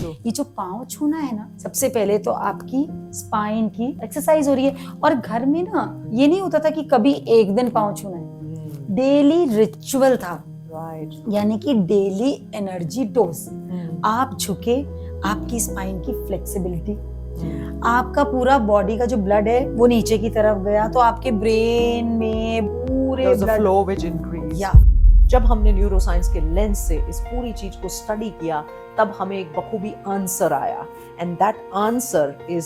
ये जो पाँव छूना है ना, सबसे पहले तो आपकी स्पाइन की एक्सरसाइज हो रही है। और घर में ना ये नहीं होता था कि कभी एक दिन पाँव छूना है, डेली रिचुअल था। यानी कि डेली एनर्जी डोज। आप झुके, आपकी स्पाइन की फ्लेक्सिबिलिटी, आपका पूरा बॉडी का जो ब्लड है वो नीचे की तरफ गया तो आपके ब्रेन में पूरे ब्लड फ्लो व्हिच इंक्रीज। जब हमने न्यूरोसाइंस के लेंस से इस पूरी चीज को स्टडी किया तब हमें एक बखूबी आंसर आया, and that answer is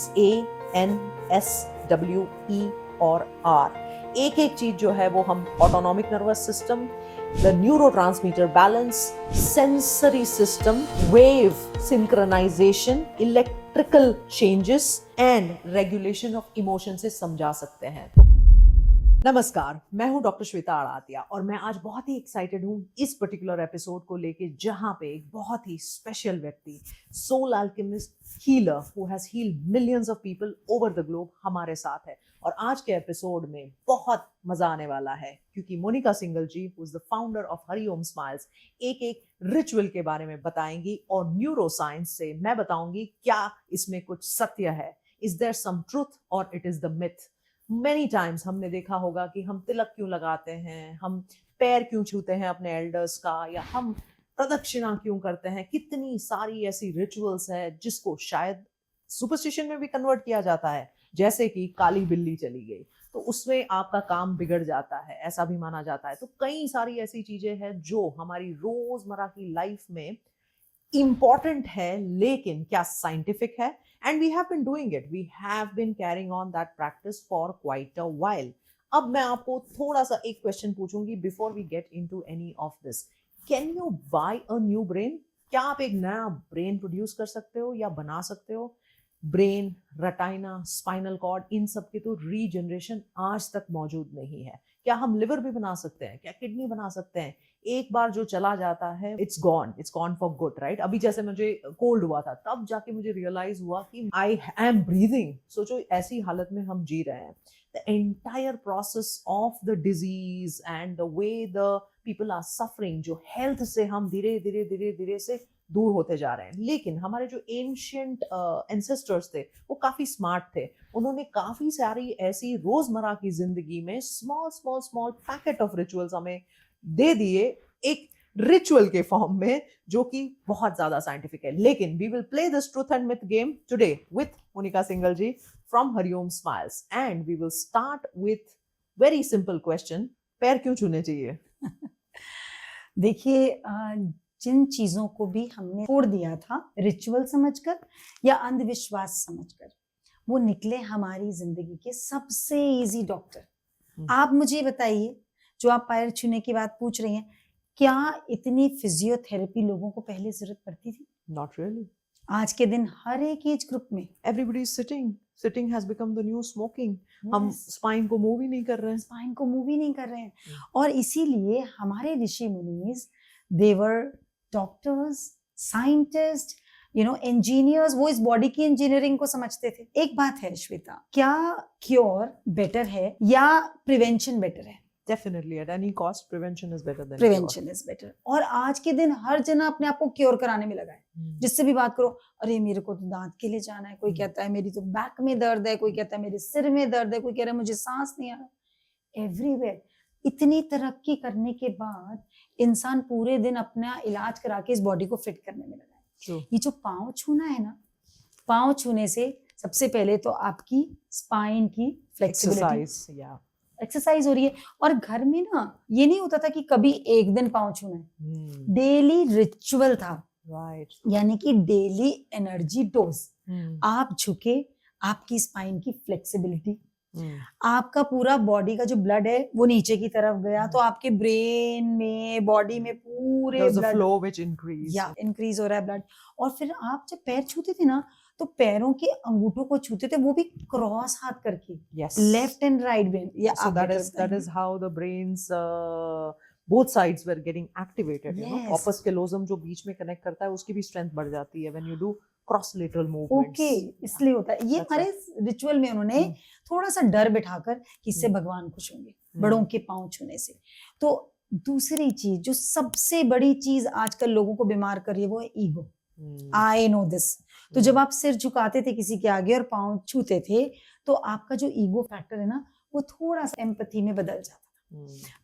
ANSWE और R। एक एक चीज जो है वो हम autonomic nervous system, the neurotransmitter balance, sensory system, wave synchronization, electrical changes and regulation of emotion से समझा सकते हैं। नमस्कार, मैं हूं डॉक्टर श्वेता आड़ातिया और मैं आज बहुत ही एक्साइटेड हूं इस पर्टिकुलर एपिसोड को लेके, जहां पे एक बहुत ही स्पेशल व्यक्ति, soul alchemist, healer who has healed millions of people over the globe हमारे साथ है। और आज के एपिसोड में बहुत मजा आने वाला है क्योंकि Monika Singhal ji, who is the founder of Hariom Smiles, एक एक रिचुअल के बारे में बताएंगी और न्यूरोसाइंस से मैं बताऊंगी क्या इसमें कुछ सत्य है, इज देयर सम ट्रुथ और it is the myth. Many times हमने देखा होगा कि हम तिलक क्यों लगाते हैं, हम पैर क्यों छूते हैं अपने एल्डर्स का, या हम प्रदक्षिणा क्यों करते हैं। कितनी सारी ऐसी रिचुअल्स है जिसको शायद सुपरस्टिशन में भी कन्वर्ट किया जाता है, जैसे कि काली बिल्ली चली गई तो उसमें आपका काम बिगड़ जाता है, ऐसा भी माना जाता है। तो कई सारी ऐसी चीजें हैं जो हमारी रोजमर्रा की लाइफ में important है, लेकिन क्या साइंटिफिक है? And we have been doing it. We have been carrying on that practice for quite a while. अब मैं आपको थोड़ा सा एक क्वेश्चन पूछूंगी before we get into any of this. Can you buy a new brain? क्या आप एक नया ब्रेन प्रोड्यूस कर सकते हो या बना सकते हो? ब्रेन, रेटिना, स्पाइनल कॉर्ड, इन सब की तो रीजनरेशन आज तक मौजूद नहीं है। क्या हम लिवर भी बना सकते हैं? क्या किडनी बना सकते हैं? एक बार जो चला जाता है it's gone for good, right? अभी जैसे मुझे कोल्ड हुआ था तब जाके मुझे रियलाइज हुआ कि आई एम ब्रीदिंग। सोचो ऐसी हालत में हम जी रहे हैं। The entire process of the disease and the way the people are suffering, जो हेल्थ से हम धीरे धीरे धीरे धीरे से दूर होते जा रहे हैं। लेकिन हमारे जो एंशियंट एंसेस्टर्स थे वो काफी स्मार्ट थे। उन्होंने काफी सारी ऐसी रोजमर्रा की जिंदगी में small small small packet of rituals हमें दे दिए, एक रिचुअल के फॉर्म में, जो कि बहुत ज्यादा साइंटिफिक है। लेकिन we will play this truth and myth game today with Monika Singhal ji from Hariom smiles, and we will start with very simple question, पैर क्यों छूने चाहिए? देखिए, जिन चीजों को भी हमने छोड़ दिया था रिचुअल समझकर या अंधविश्वास समझकर, वो निकले हमारी जिंदगी के सबसे इजी डॉक्टर। आप मुझे बताइए, जो आप पैर छूने की बात पूछ रही हैं, क्या इतनी फिजियोथेरेपी लोगों को पहले जरूरत पड़ती थी? Not really. आज के दिन हर एक एज ग्रुप में everybody is sitting has become the new smoking. हम स्पाइन को मूव ही नहीं कर रहे हैं, और इसीलिए हमारे ऋषि मुनीज, देवर डॉक्टर्स, साइंटिस्ट, इंजीनियर्स, वो इस बॉडी की इंजीनियरिंग को समझते थे। एक बात है श्वेता, क्या क्योर बेटर है या प्रिवेंशन बेटर है? Definitely, at any cost, prevention is better than prevention is better. और आज के दिन हर जना अपने आप को क्योर कराने में लगा है। जिससे भी बात करो, अरे मेरे को तो दांत के लिए जाना है, कोई कहता है मेरी तो बैक में दर्द है, कोई कहता है मेरे सिर में दर्द है, कोई कह रहा है मुझे सांस नहीं आ रहा। एवरीवेयर इतनी तरक्की करने के बाद इंसान पूरे दिन अपना इलाज करा के इस बॉडी को फिट करने में लगा है। ये जो पाँव छूना है ना, पाँव छूने से सबसे पहले तो आपकी स्पाइन की फ्लेक्सिबिलिटी, एक्सरसाइज हो रही है। और घर में ना ये नहीं होता था कि कभी एक दिन पाँव छूना है, डेली रिचुअल था, राइट? यानी कि डेली एनर्जी डोज। आप झुके, आपकी स्पाइन की फ्लेक्सिबिलिटी, आपका पूरा बॉडी का जो ब्लड है वो नीचे की तरफ गया तो आपके ब्रेन में, बॉडी में पूरे ब्लड फ्लो व्हिच इंक्रीज हो रहा है ब्लड। और फिर आप जब पैर छूते थे ना, तो पैरों के अंगूठों को छूते थे, वो भी क्रॉस हाथ करके, left and right brain. So that is how the brains both sides were getting activated. You know, corpus callosum जो बीच में कनेक्ट करता है उसकी भी स्ट्रेंथ बढ़ जाती है when you do cross lateral movements. इसलिए होता है ये। हमारे रिचुअल में उन्होंने थोड़ा सा डर बिठाकर कि इससे भगवान खुश होंगे बड़ों के पाँव छूने से। तो दूसरी चीज, जो सबसे बड़ी चीज आजकल लोगों को बीमार कर रही है, वो है ईगो। I know this. तो जब आप सिर झुकाते थे किसी के आगे और पाँव छूते थे, तो आपका जो ईगो फैक्टर है ना, वो थोड़ा सा एम्पैथी में बदल जाता था।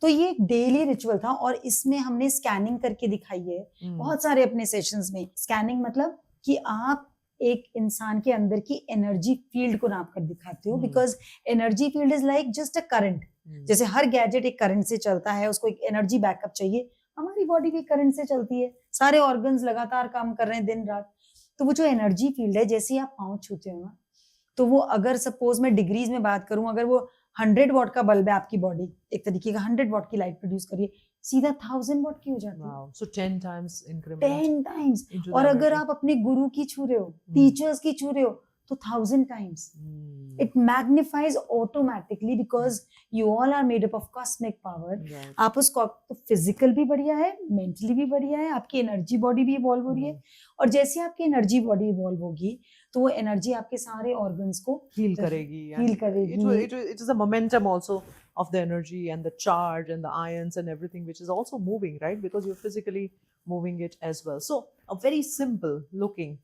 तो ये एक डेली रिचुअल था और इसमें हमने स्कैनिंग करके दिखाई है बहुत सारे अपने सेशंस में। स्कैनिंग मतलब कि आप एक इंसान के अंदर की एनर्जी फील्ड को नाप कर दिखाते हो, because energy field is like just a current. जैसे हर गैजेट एक करंट से चलता है, उसको एक एनर्जी बैकअप चाहिए, हमारी बॉडी भी करंट से चलती है, सारे ऑर्गन्स लगातार काम कर रहे हैं दिन रात। तो वो जो एनर्जी फील्ड है, जैसे ही आप पाँव छूते हो ना, तो वो अगर सपोज मैं डिग्रीज में बात करूं, अगर वो 100 वॉट का बल्ब है, आपकी बॉडी एक तरीके का 100 वॉट की लाइट प्रोड्यूस करिए, सीधा 1000 वॉट की हो जाती है। Wow. So 10 times increment. 10 times. into और the अगर energy. आप अपने गुरु की छू रहे हो, टीचर्स की छू रहे हो, तो 1000 times. It magnifies automatically because you all are made up of cosmic power. Right. आप उसको तो फिजिकल भी बढ़िया है, मेंटली भी बढ़िया है, आपकी एनर्जी बॉडी भी इवॉल्व हो रही है। और जैसे आपकी एनर्जी बॉडी इवॉल्व होगी, तो वो एनर्जी आपके सारे ऑर्गन्स को Heal करेगी. heal and करेगी। It is a momentum also of the energy and the charge and the ions and everything, which is also moving, right? Because you're physically moving it as well. So a very simple looking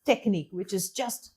technique, which is just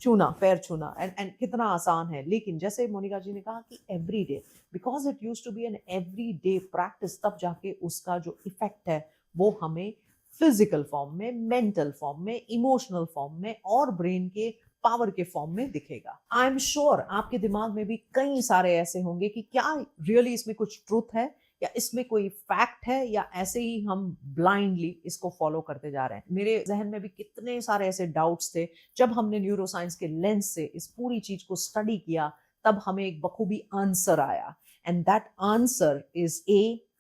छूना, पैर छूना, and कितना आसान है। लेकिन जैसे मोनिका जी ने कहा कि every day, because it used to be an every day practice, तब जाके उसका जो इफेक्ट है वो हमें फिजिकल फॉर्म में, मेंटल फॉर्म में, इमोशनल फॉर्म में और ब्रेन के पावर के फॉर्म में दिखेगा। आई एम श्योर आपके दिमाग में भी कई सारे ऐसे होंगे कि क्या रियली इसमें कुछ ट्रूथ है, या इसमें कोई फैक्ट है, या ऐसे ही हम ब्लाइंडली इसको फॉलो करते जा रहे हैं। मेरे जहन में भी कितने सारे ऐसे डाउट्स थे। जब हमने न्यूरोसाइंस के लेंस से इस पूरी चीज को स्टडी किया, तब हमें एक बखूबी आंसर आया, and that answer is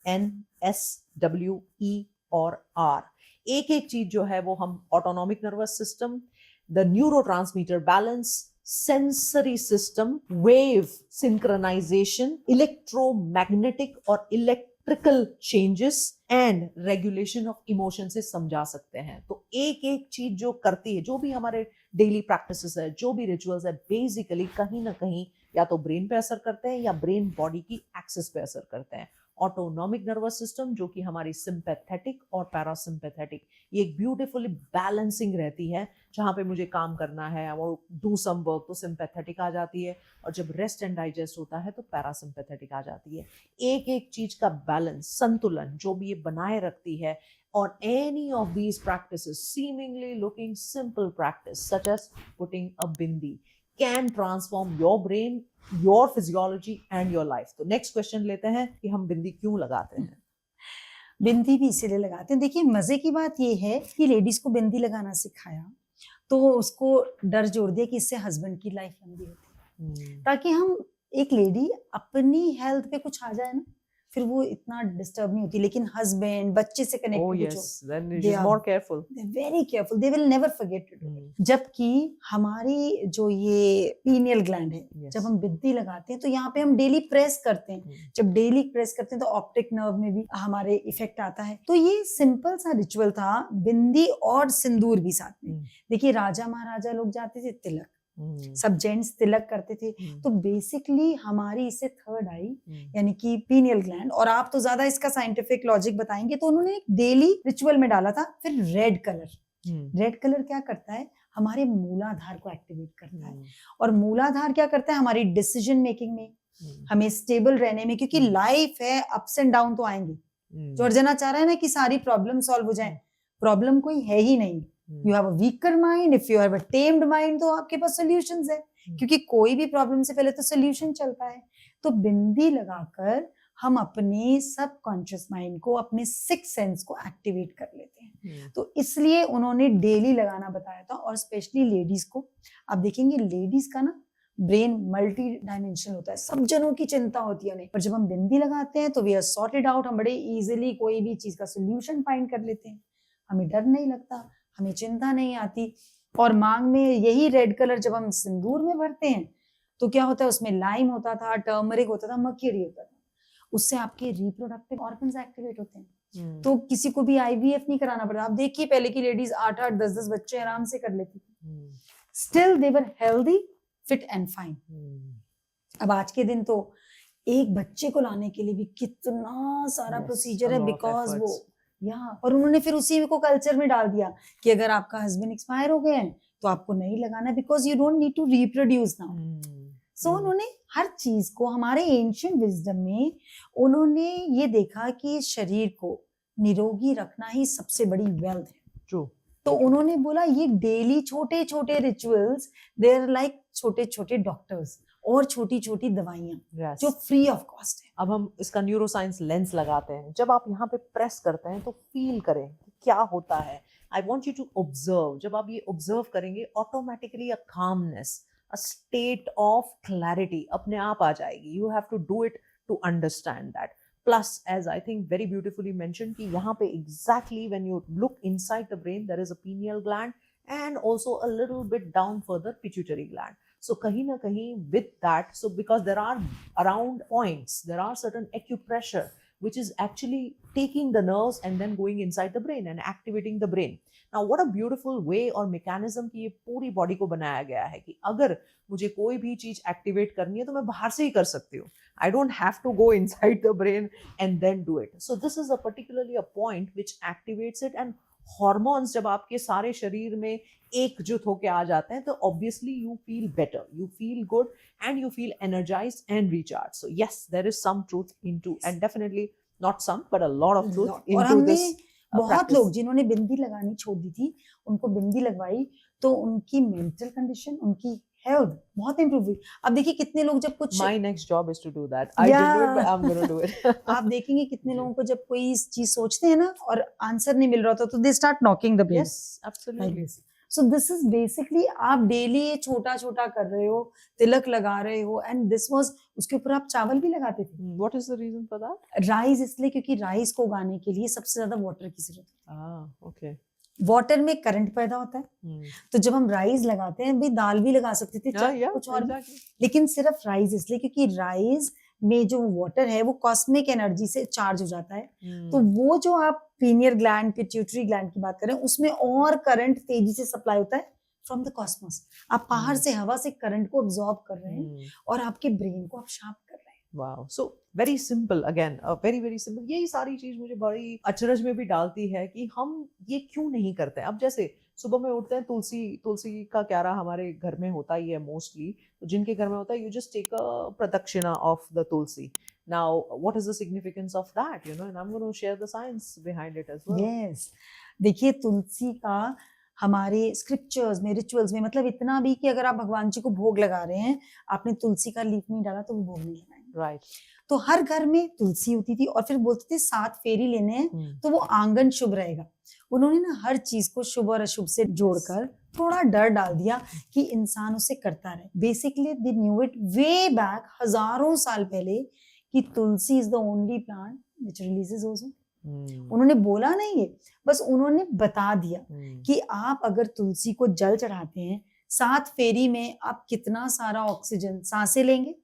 ANSWE और R। एक एक चीज जो है वो हम autonomic nervous system, the neurotransmitter balance, sensory system, wave synchronization, electromagnetic और electrical changes and regulation of emotion से समझा सकते हैं। तो एक एक चीज जो करती है, जो भी हमारे डेली प्रैक्टिसेस है, जो भी रिचुअल्स है, बेसिकली कहीं ना कहीं या तो ब्रेन पे असर करते हैं या ब्रेन बॉडी की एक्सिस पे असर करते हैं। ऑटोनॉमिक नर्वस सिस्टम जो कि हमारी सिंपैथेटिक और पैरासिम्पैथेटिक, ये एक ब्यूटीफुली बैलेंसिंग रहती है। जहाँ पे मुझे काम करना है और डू सम वर्क तो सिंपैथेटिक आ जाती है, और जब रेस्ट एंड डाइजेस्ट होता है तो पैरासिम्पैथेटिक आ जाती है। एक एक चीज का बैलेंस, संतुलन जो भी ये बनाए रखती है। और any of these practices, seemingly looking simple practice such as putting a bindi, can transform your brain, your physiology and your life. तो next question लेते हैं कि हम बिंदी क्यों लगाते हैं। बिंदी भी इसीलिए लगाते हैं। देखिए मजे की बात ये है कि लेडीज को बिंदी लगाना सिखाया, तो उसको डर जोड़ दिया कि इससे हस्बैंड की लाइफ लंबी होती है, ताकि हम एक लेडी अपनी हेल्थ पे कुछ आ जाए ना, फिर वो इतना डिस्टर्ब नहीं होती। लेकिन हस्बैंड, बच्चे से connect Oh yes, then she's more careful. Very careful, they will never forget to do it. जबकि हमारी जो ये पीनियल ग्लैंड है, Yes. जब हम बिंदी लगाते हैं तो यहाँ पे हम डेली प्रेस करते हैं। जब डेली प्रेस करते हैं तो ऑप्टिक नर्व में भी हमारे इफेक्ट आता है। तो ये सिंपल सा रिचुअल था, बिंदी और सिंदूर भी साथ में। देखिए राजा महाराजा लोग जाते थे तिलक, सब जेंट्स तिलक करते थे। तो बेसिकली हमारी इससे थर्ड आई यानी कि पीनियल ग्लैंड, और आप तो ज्यादा इसका साइंटिफिक लॉजिक बताएंगे, तो उन्होंने एक डेली रिचुअल में डाला था। फिर रेड कलर, रेड कलर क्या करता है, हमारे मूलाधार को एक्टिवेट करता है। और मूलाधार क्या करता है, हमारी डिसीजन मेकिंग में, हमें स्टेबल रहने में, क्योंकि लाइफ है, अप्स एंड डाउन तो आएंगे। जो अर्जना चाह रहा है ना कि सारी प्रॉब्लम सॉल्व हो जाए, प्रॉब्लम कोई है ही नहीं। You have a weaker mind, if you have a tamed mind, तो आपके पास सॉल्यूशंस है, क्योंकि कोई भी प्रॉब्लम से पहले तो सॉल्यूशन चलता है। तो बिंदी लगाकर हम अपने सबकॉन्शियस माइंड को, अपने सिक्स सेंस को एक्टिवेट कर लेते हैं। तो इसलिए उन्होंने डेली लगाना बताया था, और स्पेशली लेडीज को। आप देखेंगे लेडीज का ना ब्रेन मल्टी डायमेंशनल होता है, सब जनों की चिंता होती है उन्हें, पर जब हम बिंदी लगाते हैं तो वी आर सॉर्टेड आउट। हम बड़े इजीली कोई भी चीज का सोल्यूशन फाइंड कर लेते हैं, हमें डर नहीं लगता, हमें चिंता नहीं आती। और मांग में यही रेड कलर जब हम सिंदूर में भरते हैं तो क्या होता है, उसमें लाइम होता था, टर्मरिक होता था, मर्क्यूरी होता था, उससे आपके रिप्रोडक्टिव ऑर्गन्स एक्टिवेट होते हैं। तो किसी को भी IVF नहीं कराना पड़ता। आप देखिए पहले की लेडीज 8-8, 10-10 बच्चे आराम से कर लेती थी, still they were healthy, fit and fine. अब आज के दिन तो एक बच्चे को लाने के लिए भी कितना सारा प्रोसीजर है, बिकॉज वो या और उन्होंने फिर उसी को कल्चर में डाल दिया कि अगर आपका हस्बैंड एक्सपायर हो गए हैं तो आपको नहीं लगाना, because you don't need to reproduce now. So उन्होंने हर चीज को, हमारे एंशिएंट विजडम में उन्होंने ये देखा कि शरीर को निरोगी रखना ही सबसे बड़ी वेल्थ है। ट्रू। तो उन्होंने बोला ये डेली छोटे छोटे रिचुअल्स, दे आर लाइक छोटे छोटे डॉक्टर्स और छोटी छोटी दवाइयां Yes. जो फ्री ऑफ कॉस्ट है। अब हम इसका न्यूरोसाइंस लेंस लगाते हैं, जब आप यहाँ पे प्रेस करते हैं तो फील करें कि क्या होता है। I want you to observe, जब आप ये ऑब्जर्व करेंगे automatically a calmness, a state of clarity अपने आप आ जाएगी। You have to do it to understand that. Plus, as I think very beautifully mentioned, कि यहाँ पे exactly when you look inside the brain, there is a pineal gland and also a little bit down further pituitary gland. So कहीं ना कहीं with that, so because there are around points, there are certain acupressure which is actually taking the nerves and then going inside the brain and activating the brain. Now what a beautiful way or mechanism कि ये पूरी body को बनाया गया है कि अगर मुझे कोई भी चीज एक्टिवेट करनी है तो मैं बाहर से ही कर सकती हूँ। I don't have to go inside the brain and then do it. So this is a particularly a point which activates it, and hormones जब आपके सारे शरीर में एकजुट होके आ जाते हैं तो obviously you feel better, you feel good and you feel energized and recharged. So yes, there is some truth into, and definitely not some but a lot of truth और into हमने this बहुत practice. लोग जिन्होंने बिंदी लगानी छोड़ दी थी, उनको बिंदी लगवाई तो उनकी मेंटल कंडीशन, उनकी हेल्थ बहुत इंप्रूव हुई। अब देखिए कितने लोग जब कुछ My next job is to do that. I didn't do it, but I'm going to do it. आप देखेंगे कितने लोगों को जब कोई चीज सोचते हैं ना और आंसर नहीं मिल रहा होता तो they start knocking the brain Yes, absolutely. So this is basically आप डेली ये छोटा छोटा कर रहे हो, तिलक लगा रहे हो, एंड दिस वाज, उसके ऊपर आप चावल भी लगाते थे। What is the reason for that? Rice इसलिए क्योंकि राइस को उगाने के लिए सबसे ज्यादा वाटर की जरूरत है। Ah, okay. वाटर में करंट पैदा होता है, Hmm. तो जब हम राइस लगाते हैं, भाई दाल भी लगा सकते थे, Yeah, yeah, कुछ और भी, exactly. लेकिन सिर्फ राइस इसलिए क्योंकि राइस में जो वाटर है वो कॉस्मिक एनर्जी से चार्ज हो जाता है। तो वो जो आप पीनियर ग्लैंड, पिट्यूटरी ग्लैंड की बात करें, उसमें और करंट तेजी से सप्लाई होता है फ्रॉम द कॉस्मोस। आप बाहर से हवा से करंट को अब्सॉर्ब कर रहे हैं और आपके ब्रेन को आप शार्प कर रहे हैं। Wow. So very simple again, very very simple. यही सारी चीज मुझे बड़ी अचरज में भी डालती है कि हम ये क्यों नहीं करते हैं। अब जैसे सुबह में उठते हैं, तुलसी का क्यारा हमारे घर में होता ही है मोस्टली, तो जिनके घर में होता है you just take a pradakshina of the tulsi. Now what is the significance of that, you know, and I am going to share the science behind it as well. Yes, देखिए तुलसी का हमारे स्क्रिप्चर्स में, रिचुअल्स में मतलब इतना भी कि अगर आप भगवान जी को भोग लगा रहे हैं, आपने तुलसी का लीफ नहीं डाला तो वो भोग नहीं लगाएंगे। राइट। तो हर घर में तुलसी होती थी और फिर बोलते थे 7 फेरी लेने हैं तो वो आंगन शुभ रहेगा। उन्होंने ना हर चीज को शुभ और अशुभ से जोड़कर थोड़ा डर डाल दिया कि इंसान उसे करता रहे। Basically they knew it way back हजारों साल पहले कि tulsi is the only plant which releases ozone. उन्होंने बोला नहीं है, बस उन्होंने बता दिया कि आप अगर तुलसी को जल चढ़ाते हैं, 7 फेरी में आप कितना सारा ऑक्सीजन सांसें लेंगे,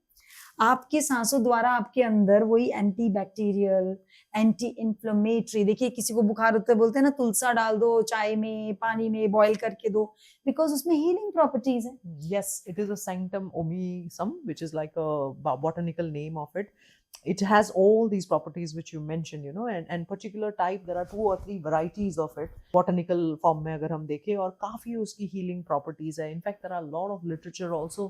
आपके सांसों द्वारा आपके अंदर वही एंटी बैक्टीरियल, एंटी इन्फ्लेमेटरी, देखिए किसी को बुखार होता है बोलते हैं ना तुलसा डाल दो चाय में, पानी में बॉईल करके दो, बिकॉज उसमें हीलिंग प्रॉपर्टीज है। Yes, it is a sanctum omissum, which is like a botanical name of it. It has all these properties which you mentioned, you know, and particular type, there are 2 or 3 varieties of it botanical form में अगर हम देखें, और काफी उसकी healing properties है। In fact, there are a lot of literature also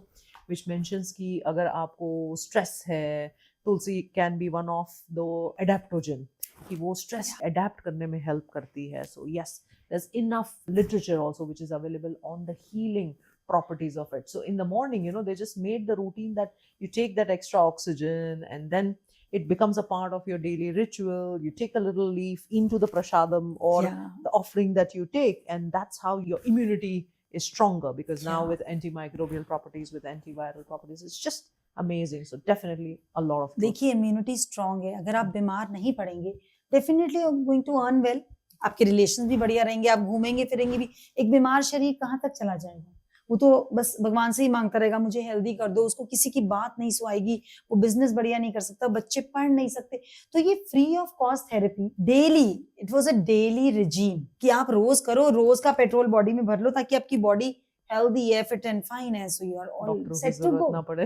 which mentions कि अगर आपको stress है, तुलसी can be one of the adaptogen, कि वो stress adapt करने में help करती है। So yes, there's enough literature also which is available on the healing properties of it. So in the morning, you know, they just made the routine that you take that extra oxygen and then it becomes a part of your daily ritual. You take a little leaf into the prashadam or the offering that you take, and that's how your immunity is stronger, because now with antimicrobial properties, with antiviral properties, it's just amazing. So definitely a lot of truth. देखिए immunity strong है, अगर आप बीमार नहीं पड़ेंगे definitely you are going to earn well, आपके relations भी बढ़िया रहेंगे, आप घूमेंगे फिरेंगे भी। एक बीमार शरीर कहाँ तक चला जाएगा, वो तो बस भगवान से ही मांगता रहेगा मुझे हेल्दी कर दो, उसको किसी की बात नहीं सुहाएगी, वो बिजनेस बढ़िया नहीं कर सकता, बच्चे पढ़ नहीं सकते। तो ये free of cost therapy daily, it was a daily regime कि आप रोज करो, रोज का पेट्रोल बॉडी में भर लो ताकि आपकी बॉडी हेल्दी है, फिट एंड फाइन है, so you are all set to go. ना पड़े।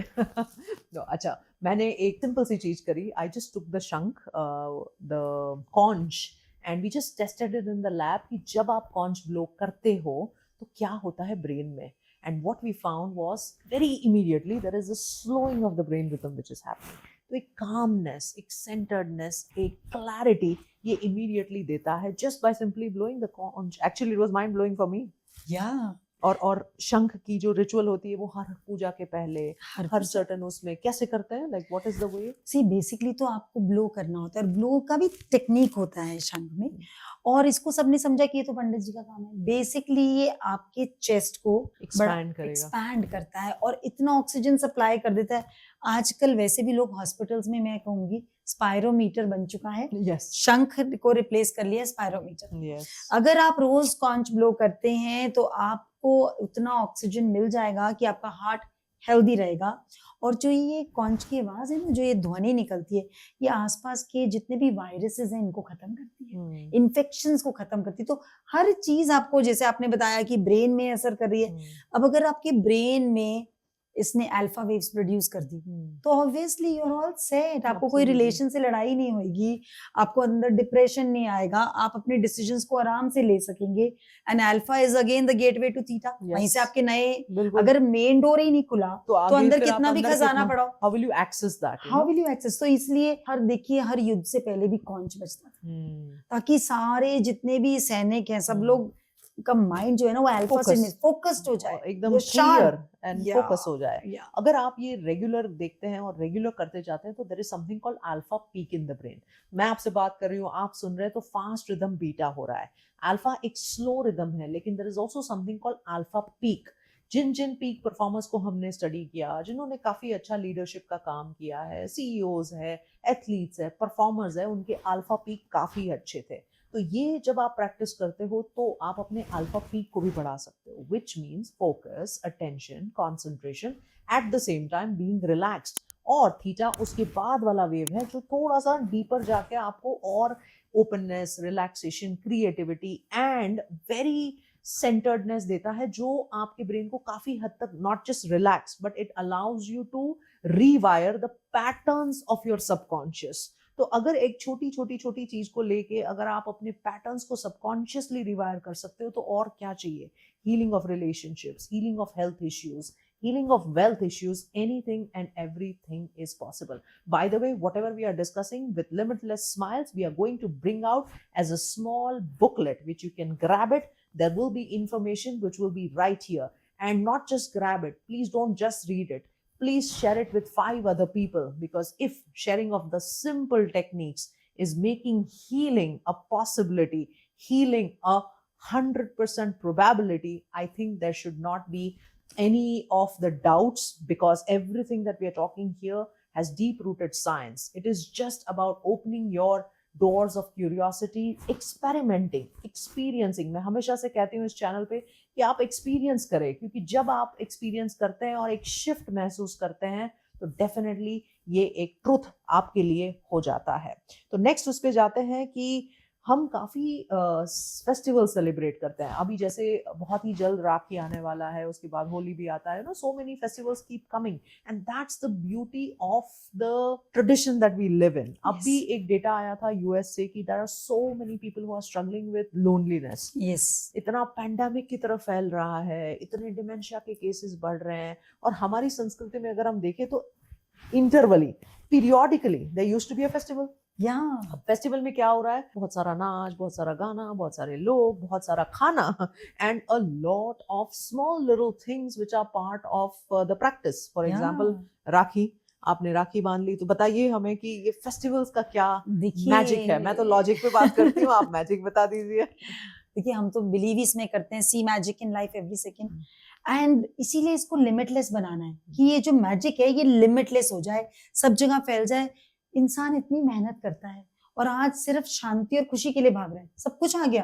अच्छा, मैंने एक सिंपल सी चीज करी, I just took the shankh, the conch and we just tested it in the lab कि जब आप कॉन्च ब्लो करते हो तो क्या होता है ब्रेन में. And what we found was very immediately there is a slowing of the brain rhythm which is happening. तो एक कामनेस, एक सेंटर्डनेस, एक क्लैरिटी ये इमीडिएटली देता है just by simply blowing the conch. Actually it was mind blowing for me. या और शंख की जो रिचुअल होती है वो हर पूजा के पहले हर सर्टेन उसमें कैसे करते हैं, like what is the way? See basically तो आपको ब्लो करना होता है और ब्लो का भी टेक्निक होता है शंख में, और इसको सबने समझा कि ये तो पंडित जी का काम है. बेसिकली ये आपके चेस्ट को एक्सपैंड करेगा. एक्सपैंड करता है और इतना ऑक्सीजन सप्लाई कर देता है. आजकल वैसे भी लोग हॉस्पिटल्स में, मैं कहूंगी, स्पायरोमीटर बन चुका है. यस. शंख को रिप्लेस कर लिया स्पायरोमीटर. यस. अगर आप रोज कॉन्च ब्लो करते हैं तो आपको उतना ऑक्सीजन मिल जाएगा कि आपका हार्ट हेल्दी रहेगा. और जो ये कॉन्च की आवाज है ना, जो ये ध्वनि निकलती है, ये आसपास के जितने भी वायरसेस हैं इनको खत्म करती है, इन्फेक्शंस को खत्म करती है. तो हर चीज आपको, जैसे आपने बताया कि ब्रेन में असर कर रही है, अब अगर आपके ब्रेन में इसने अल्फा वेव्स प्रोड्यूस कर दी तो obviously you are all set. आपको कोई रिलेशन से लड़ाई नहीं होगी, आपको अंदर डिप्रेशन नहीं आएगा, आप अपने डिसीजंस को आराम से ले सकेंगे. And alpha is again the gateway to theta. वहीं से आपके नए, अगर मेन डोर ही नहीं खुला तो अंदर कितना भी खजाना पड़ा, how will you access that? How will you access? तो इसलिए देखिए हर युद्ध से पहले भी कॉन्च बजता था, ताकि सारे जितने भी सैनिक हैं सब लोग का माइंड जो है ना वो अल्फा से फोकस्ड हो जाए, एकदम क्लियर एंड Yeah. फोकस हो जाए. Yeah. अगर आप ये रेगुलर देखते हैं और रेगुलर करते जाते हैं तो there is something called alpha peak in the brain. मैं आपसे बात कर रही हूँ, आप सुन रहे हैं तो फास्ट रिदम बीटा हो रहा है. अल्फा एक स्लो रिदम है, लेकिन there is also something called alpha peak. जिन जिन पीक परफॉर्मर्स को हमने स्टडी किया, जिन्होंने काफी अच्छा लीडरशिप का काम किया है, सीईओज है, एथलीट्स है, परफॉर्मर्स है, उनके अल्फा पीक काफी अच्छे थे. तो ये जब आप प्रैक्टिस करते हो तो आप अपने अल्फा पीक को भी बढ़ा सकते हो, which means focus, attention, concentration, at the same time being relaxed. और थीटा उसके बाद वाला वेव है जो थोड़ा सा डीपर जाके आपको और openness, relaxation, creativity and very centredness देता है, जो आपके ब्रेन को काफी हद तक not just relax but it allows you to rewire the patterns of your subconscious. तो अगर एक छोटी छोटी छोटी चीज को लेके अगर आप अपने पैटर्न्स को सबकॉन्शियसली रिवायर कर सकते हो तो और क्या चाहिए? Healing of relationships, healing of health issues, healing of wealth issues, anything and everything is possible. By the way, whatever we are discussing with Limitless Smiles, we are going to bring out as a small booklet which you can grab it. There will be information which will be right here. And not just grab it. Please don't just read it. Please share it with 5 other people, because if sharing of the simple techniques is making healing a possibility, healing a 100% probability, I think there should not be any of the doubts, because everything that we are talking here has deep rooted science. It is just about opening your doors of curiosity, experimenting, experiencing. मैं हमेशा से कहती हूँ इस channel पे कि आप experience करें, क्योंकि जब आप एक्सपीरियंस करते हैं और एक शिफ्ट महसूस करते हैं तो डेफिनेटली ये एक ट्रुथ आपके लिए हो जाता है. तो नेक्स्ट उस पे जाते हैं कि हम काफ़ी फेस्टिवल सेलिब्रेट करते हैं. अभी जैसे बहुत ही जल्द राखी आने वाला है, उसके बाद होली भी आता है ना. So many festivals keep coming and that's the beauty of the tradition that we live in. अब भी एक डेटा आया था यूएस से कि there are so many people who are struggling with loneliness. Yes, इतना पैंडेमिक की तरफ फैल रहा है, इतने डिमेंशिया के केसेस बढ़ रहे हैं, और हमारी संस्कृति में अगर हम देखें तो intervally, periodically there used to be a festival. Festival में क्या हो रहा है? बहुत सारा नाच, बहुत सारा गाना, बहुत सारे लोग, बहुत सारा खाना, and a lot of small little things which are part of the practice. For example Rakhi, आपने राखी बांध ली, तो बताइए हमें कि ये फेस्टिवल्स का क्या मैजिक है? मैं तो लॉजिक पे बात करती हूँ, आप मैजिक बता दीजिए. देखिए, हम तो बिलीव इसमें करते हैं, see magic in life every second, and इसीलिए इसको लिमिटलेस बनाना है कि ये जो मैजिक है ये लिमिटलेस हो जाए, सब जगह फैल जाए. इंसान इतनी मेहनत करता है और आज सिर्फ शांति और खुशी के लिए भाग रहा है, सब कुछ आ गया,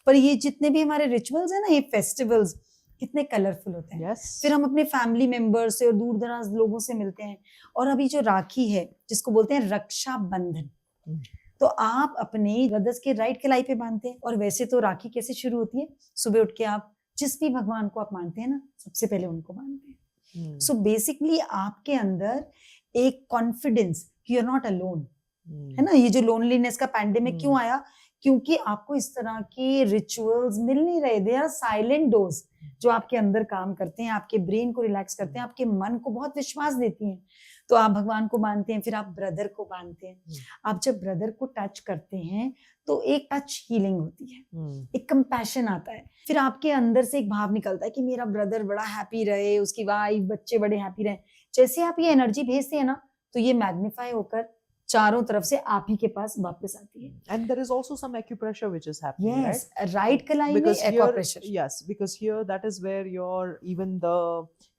पर ये जितने भी हमारे रिचुअल्स है ना, ये फेस्टिवल्स कितने कलरफुल होते हैं. फिर हम अपने फैमिली मेंबर से और दूर दराज लोगों से मिलते हैं. और अभी जो राखी है, जिसको बोलते हैं रक्षा बंधन, तो आप अपने ब्रदर्स के राइट कलाई पे बांधते हैं. और वैसे तो राखी कैसे शुरू होती है? सुबह उठ के आप जिस भी भगवान को आप मानते हैं ना, सबसे पहले उनको मानते हैं. सो बेसिकली आपके अंदर एक कॉन्फिडेंस कि यू आर नॉट अलोन, है ना. ये जो लोनलीनेस का पैंडेमिक क्यों आया? क्योंकि आपको इस तरह के रिचुअल्स मिल नहीं रहे, दे आर साइलेंट डोज जो आपके अंदर काम करते हैं, आपके ब्रेन को रिलैक्स करते हैं, आपके मन को बहुत विश्वास देती हैं। तो आप भगवान को मानते हैं, फिर आप ब्रदर को मानते हैं। आप जब ब्रदर को टच करते हैं तो एक टच हीलिंग होती है, एक कंपैशन आता है, फिर आपके अंदर से एक भाव निकलता है कि मेरा ब्रदर बड़ा हैप्पी रहे, उसकी वाइफ बच्चे बड़े हैप्पी रहे। जैसे आप ये एनर्जी भेजते हैं ना, तो ये मैग्नीफाई होकर चारों तरफ से आप ही के पास वापस आती है। And there is also some acupressure which is happening, Yes, right? right कलाई में Because here, acupressure. yes, because here that is where your even the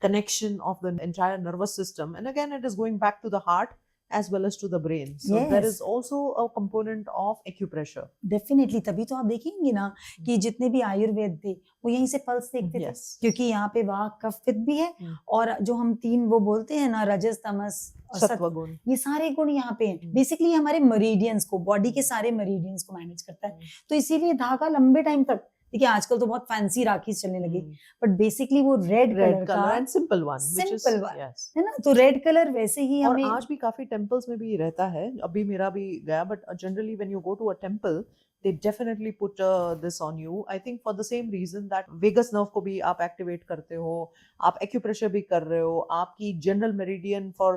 connection of the entire nervous system, and again it is going back to the heart as well as to the brain. So there Yes. is also a component of acupressure. Definitely, तभी तो आप देखेंगे ना कि जितने भी आयुर्वेद थे वो यहीं से पल्स देखते थे, Yes. क्योंकि यहाँ पे वाक कफ पित्त भी है, और जो हम तीन वो बोलते हैं ना, रजस तमस और सत्व, सत्वगुण। ये सारे गुण यहाँ पे हैं। बेसिकली हमारे मरीडियंस को, बॉडी के सारे मरीडियंस को मैनेज करता है। तो इसीलिए धागा लंबे टाइम तक, देखिए आजकल तो बहुत फैंसी राखी चलने लगी, बट बेसिकली वो रेड कलर का and simple one, which is simple one yes. है ना, तो रेड कलर वैसे ही और हमें आज भी काफी टेम्पल्स में भी रहता है, अभी मेरा भी गया, but generally when you go to a temple they definitely put this on you. I think for the same reason that vagus nerve को भी आप activate करते हो, आप acupressure भी कर रहे हो, आपकी general meridian for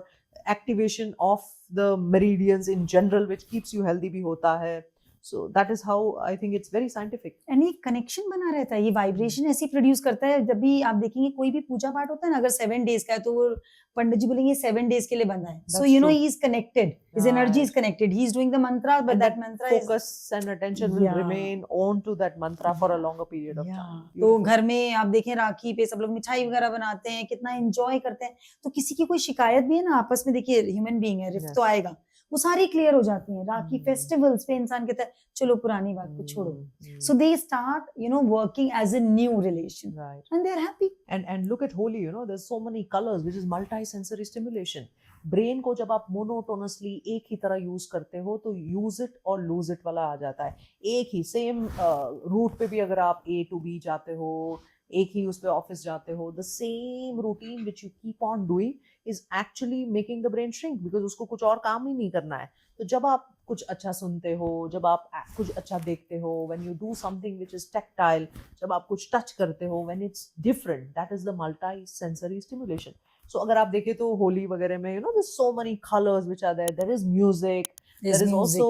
activation of the meridians in general which keeps you healthy भी होता है. So that is how I think it's very scientific. यानी एक कनेक्शन बना रहता है, ये वाइब्रेशन ऐसी प्रोड्यूस करता है। जब भी आप देखेंगे कोई भी पूजा पाठ होता है ना, अगर 7 डेज का है तो वो पंडित जी बोलेंगे 7 डेज के लिए बंधा है। So you know he is connected, his energy is connected, he is doing the Mantra, but that Mantra is Focus and attention will remain on to that mantra for a longer period of time. तो घर में आप देखें राखी पे सब लोग मिठाई वगैरह बनाते हैं, कितना एंजॉय करते हैं। तो किसी की कोई शिकायत भी है ना आपस में, देखिए ह्यूमन बीइंग है, रिफ्ट तो आएगा, वो सारी क्लियर हो जाती हैं। राखी फेस्टिवल्स पे इंसान कहता है चलो पुरानी बात को छोड़ो, so they start working as a new relation, right, and they're happy. And look at Holi, there's so many colors, which is multi-sensory stimulation. Brain को जब आप मोनोटोनसली एक ही तरह यूज करते हो तो यूज इट और लूज इट वाला आ जाता है। एक ही सेम रूट पे भी अगर आप A to B जाते हो, एक ही उस पे ऑफिस जाते हो, the same routine which you keep on doing is actually making the brain shrink, because उसको कुछ और काम ही नहीं करना है। तो जब आप कुछ अच्छा सुनते हो, जब आप कुछ अच्छा देखते हो, when you do something which is tactile, जब आप कुछ टच करते हो, when it's different, that is the multi sensory stimulation. So अगर आप देखें तो होली वगैरह में there's so many colors which are there, there is music, there is also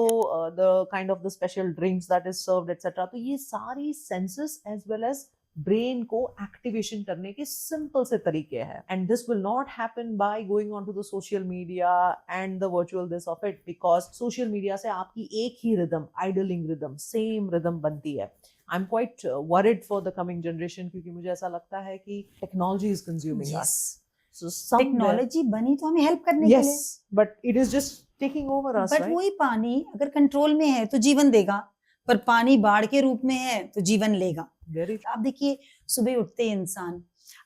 the kind of the special drinks that is served, etc. तो ये सारी senses as well as brain को activation करने के simple से तरीके हैं, and this will not happen by going onto the social media and the virtual this of it, because social media से आपकी एक ही rhythm, idling rhythm, same rhythm बनती है। I'm quite worried for the coming generation, क्योंकि मुझे ऐसा लगता है कि technology is consuming us. So technology बनी तो हमें हेल्प करने के लिए, but it is just taking over us, but right? वही पानी अगर कंट्रोल में है तो जीवन देगा, पर पानी बाढ़ के रूप में है तो जीवन लेगा। Very आप देखिए सुबह उठते ही इंसान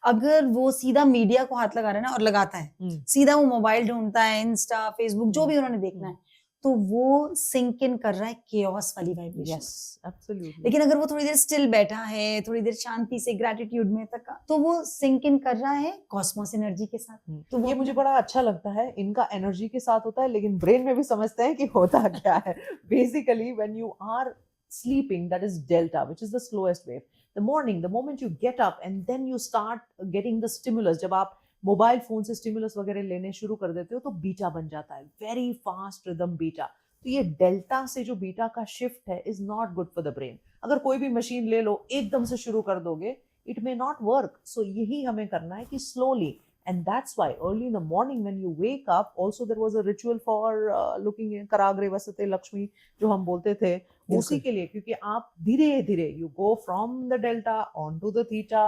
अगर वो सीधा मीडिया को हाथ लगा रहा है ना, और लगाता है सीधा वो मोबाइल ढूंढता है, इंस्टा फेसबुक जो भी उन्होंने देखना है, तो वो सिंक इन कर रहा है केओस वाली वाइब्रेशन। yes, absolutely. लेकिन अगर वो थोड़ी देर स्टिल बैठा है, थोड़ी देर शांति से ग्रेटिट्यूड में तक, तो वो सिंक इन कर रहा है कॉस्मोस एनर्जी के साथ। तो ये मुझे बड़ा अच्छा लगता है, इनका एनर्जी के साथ होता है, लेकिन ब्रेन में भी समझते हैं कि होता क्या है। Basically when you are sleeping, that is delta, which is the slowest wave. The morning, the moment you get up and then you start getting the stimulus, जब आप मोबाइल फोन से स्टिमुलस वगैरह लेने शुरू कर देते हो तो बीटा बन जाता है, वेरी फास्ट रिदम बीटा। तो ये डेल्टा से जो बीटा का शिफ्ट है is not good for the brain. अगर कोई भी मशीन ले लो एकदम से शुरू कर दोगे, इट मे नॉट वर्क। सो यही हमें करना है कि slowly, and that's why early in the morning when you wake up, also there was a ritual for looking in karagre vasate lakshmi जो हम बोलते थे, उसी के लिए, क्योंकि आप धीरे धीरे you go from the delta onto the theta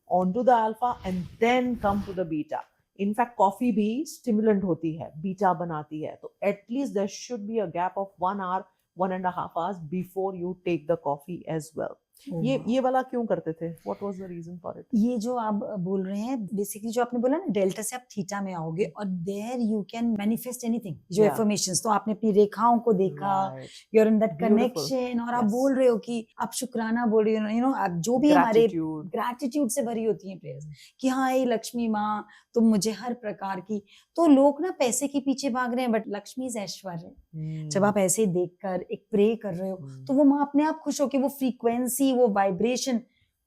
onto the alpha and then come to the beta. In fact coffee भी stimulant होती है, बीटा बनाती है, तो at least there should be a gap of 1 hour, 1.5 hours before you take the coffee as well. ये वाला क्यों करते थे? What was the reason for it? ये जो आप बोल रहे हैं बेसिकली, जो आपने बोला ना डेल्टा से आप थीटा में आओगे और there you can manifest anything, जो Yeah. एफर्मेशंस, तो आपने अपनी रेखाओं को देखा, Right. You are in that Beautiful. Connection, और आप Yes. बोल रहे हो कि आप शुक्राना बोल रहे हो, यू नो, आप जो भी हमारे Gratitude. ग्रैटिट्यूड से भरी होती हैं प्रेयर्स, कि हाँ ये लक्ष्मी माँ तुम मुझे हर प्रकार की, तो लोग ना पैसे के पीछे भाग रहे हैं, बट लक्ष्मी इज ऐश्वर्य। जब आप ऐसे देखकर एक प्रे कर रहे हो तो वो माँ अपने आप खुश होके वो फ्रीक्वेंसी, वो vibration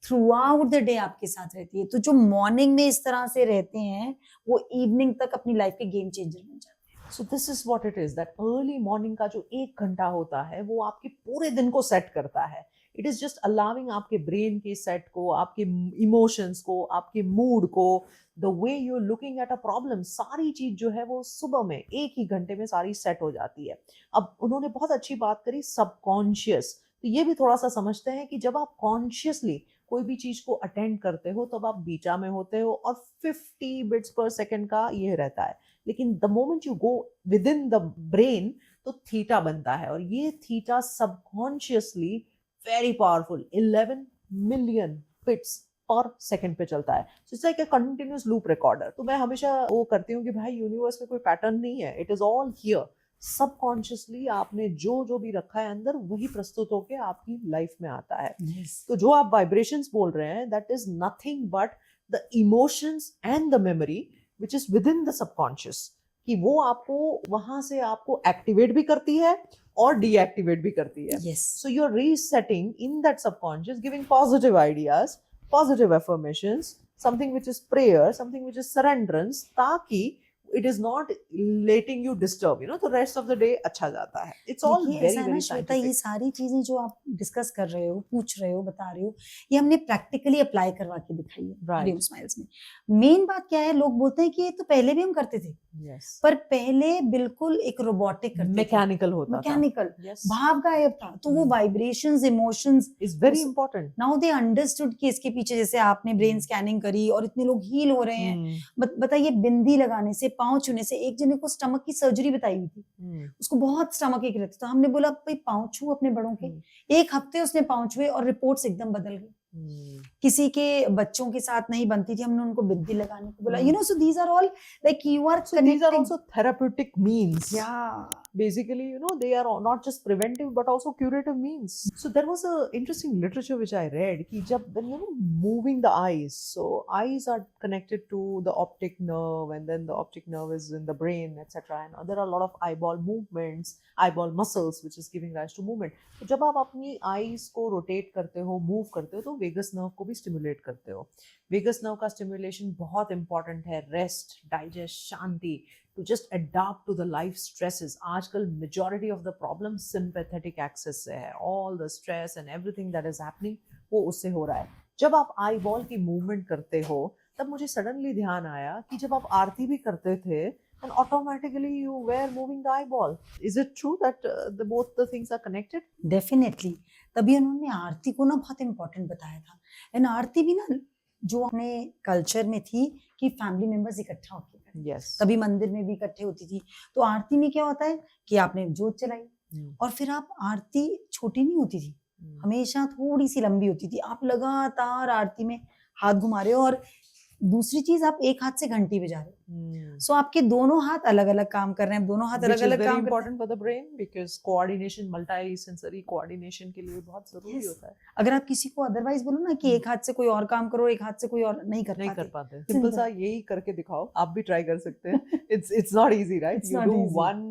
through out the day आपके साथ रहती है। तो जो मॉर्निंग में इस तरह से रहते हैं वो इवनिंग तक अपनी लाइफ के गेम चेंजर बन जाते हैं। So this is what it is, that early morning का जो 1 घंटा होता है वो आपके पूरे दिन को सेट करता है। It is just allowing आपके ब्रेन के सेट को, आपके इमोशंस को, आपके मूड को, the way you're looking at a problem, सारी चीज जो है वो सुबह में 1 ही घंटे में सारी सेट हो जाती है। अब उन्होंने बहुत अच्छी बात करी सबकॉन्शियस, तो ये भी थोड़ा सा समझते हैं कि जब आप कॉन्शियसली कोई भी चीज को अटेंड करते हो तब आप बीटा में होते हो और 50 बिट्स पर सेकंड का ये रहता है, लेकिन the moment you go with in the brain तो थीटा बनता है, और ये theta subconsciously very powerful 11 million bits पर सेकंड पे चलता है। So it's like a continuous loop recorder. तो मैं हमेशा वो करती हूँ कि भाई यूनिवर्स में कोई पैटर्न नहीं है, it is all here. Subconsciously आपने जो भी रखा है अंदर वही प्रस्तुत होके आपकी लाइफ में आता है। तो जो आप वाइब्रेशंस बोल रहे हैं that is nothing but the emotions and the memory which is with in the subconscious, कि वो आपको वहां से आपको एक्टिवेट भी करती है और डीएक्टिवेट भी करती है। Yes. So you're resetting in that subconscious, giving positive ideas, positive affirmations, something which is prayer, something which is surrenderance, ताकि it is not letting you disturb, you know, the rest of the day अच्छा जाता है। It's all देखिए, very ऐसा है ना very Shweta, ये scientific. सारी चीजें जो आप डिस्कस कर रहे हो, पूछ रहे हो, बता रहे हो, ये हमने प्रैक्टिकली अप्लाई करवा के दिखाई है Right. हरिओम स्माइल्स में। मेन बात क्या है, लोग बोलते हैं कि ये तो पहले भी हम करते थे, Yes. पर पहले बिल्कुल एक रोबोटिक करते थे, Mechanical होता था। Mechanical, Yes. भाव गायब था। तो वो vibrations, emotions Is very important. Now they understood कि इसके पीछे, जैसे आपने ब्रेन स्कैनिंग करी और इतने लोग हील हो रहे हैं। बताइए, बिंदी लगाने से, पाँव छूने से, एक जने को स्टमक की सर्जरी बताई हुई थी, उसको बहुत स्टमक एक रहता था, हमने बोला भाई पाँव छू अपने बड़ों के, 1 हफ्ते उसने पाँव छुए और रिपोर्ट्स एकदम बदल गई। किसी के बच्चों के साथ नहीं बनती थी, हमने उनको बिंदी लगाने को बोला, you know. So these are all like you are So these are also therapeutic means. Yeah. Basically, you know, they are not just preventive but also curative means. So there was a interesting literature which I read कि जब when you know moving the eyes, so eyes are connected to the optic nerve, and then the optic nerve is in the brain, etc. And there are a lot of eyeball movements, eyeball muscles which is giving rise to movement. तो जब आप अपनी eyes को rotate करते हो, move करते हो, तो वेगस नर्व को भी स्टिमुलेट करते हो। वेगस नर्व का स्टिमुलेशन बहुत इंपॉर्टेंट है, रेस्ट, डाइजेस्ट, शांति, to just adopt to the life stresses. आजकल majority of the problem sympathetic excess से है, all the stress and everything that is happening वो उससे हो रहा है। जब आप आई बॉल की मूवमेंट करते हो तब मुझे सडनली ध्यान आया कि जब आप आरती भी करते थे and automatically you were moving the eyeball. Is it true that both the things are connected? Definitely. तभी उन्होंने आरती को ना बहुत इम्पोर्टेंट बताया था। एंड आरती भी ना जो अपने कल्चर में थी कि फैमिली मेंबर्स इकट्ठा होके करें। Yes. तभी मंदिर में भी इकट्ठे होती थी। तो आरती में क्या होता है कि आपने जोत जलाई और फिर आप, आरती छोटी नहीं होती थी, हमेशा थोड़ी सी लंबी होती थी। आप लगातार आरती में हाथ घुमा रहे हो, और दूसरी चीज आप एक हाथ से घंटी बजा रहे हो। सो आपके दोनों हाथ अलग अलग काम कर रहे हैं, दोनों हाथ अलग अलग काम important for the brain because coordination, multi-sensory coordination के लिए बहुत जरूरी होता है। अगर आप किसी को अदरवाइज बोलो ना कि एक हाथ से कोई और काम करो, एक हाथ से कोई और नहीं कर पाते। सिंपल सा यही करके दिखाओ, आप भी ट्राई कर सकते हैं। It's not easy, right? You do one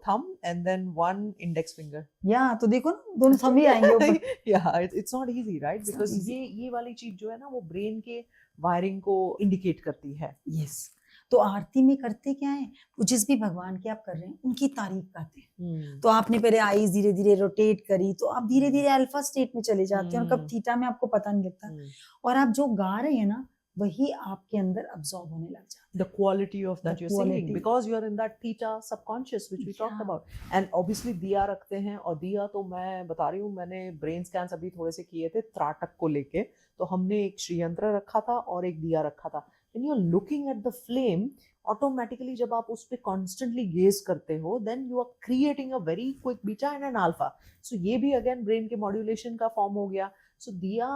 thumb and then one index finger. या तो देखो ना, दोनों थंब ही आएंगे ऊपर। Yeah, it's not easy, right? Because ये वाली चीज जो है ना वो ब्रेन के वायरिंग को इंडिकेट करती है। यस। तो आरती में करते क्या है, जिस भी भगवान की आप कर रहे हैं उनकी तारीफ करते हैं। तो आपने पहले आईज धीरे धीरे रोटेट करी, तो आप धीरे धीरे अल्फा स्टेट में चले जाते हैं, और कब थीटा में आपको पता नहीं लगता, और आप जो गा रहे हैं ना वही आपके अंदर अब्सॉर्ब होने लग जाता है। The quality of that you're singing, because you are in that theta subconscious which we talked about. And obviously दिया रखते हैं, और दिया तो मैं बता रही हूँ, मैंने ब्रेन स्कैन्स अभी थोड़े से किए थे त्राटक को लेके, तो हमने एक श्रीयंत्र रखा था और एक दिया रखा था। When you're looking at the flame, automatically जब आप उस पर कॉन्स्टेंटली गेज करते हो, then you are creating a very quick beta and an alpha. So ये भी अगेन ब्रेन के मॉड्यूलेशन का फॉर्म हो गया। So दिया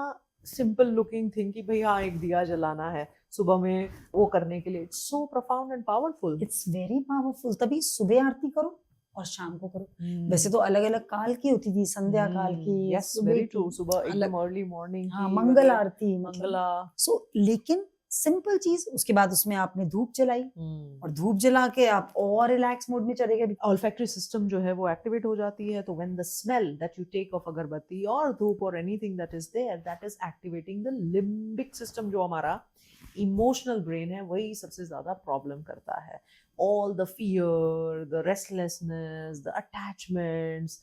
simple looking thing कि भाई हाँ एक दिया जलाना है सुबह में वो करने के लिए, it's so profound and powerful. It's very powerful. तभी सुबह आरती करो और शाम को करो। वैसे तो अलग अलग काल की होती थी, संध्या काल की, yes, सुबह very की, true. सुबह अलग, एकदम early morning हाँ की मंगल वगैरह, आरती, मंगला। सो लेकिन सिंपल चीज, उसके बाद उसमें आपने धूप जलाई और धूप जला के आप और रिलैक्स मोड में चले गए। olfactory system जो है वो एक्टिवेट हो जाती है, तो when the smell that you take of अगरबत्ती और धूप और anything that is there, that is activating the limbic system जो हमारा इमोशनल ब्रेन है, वही सबसे ज्यादा प्रॉब्लम करता है। all the fear, the restlessness, the attachments,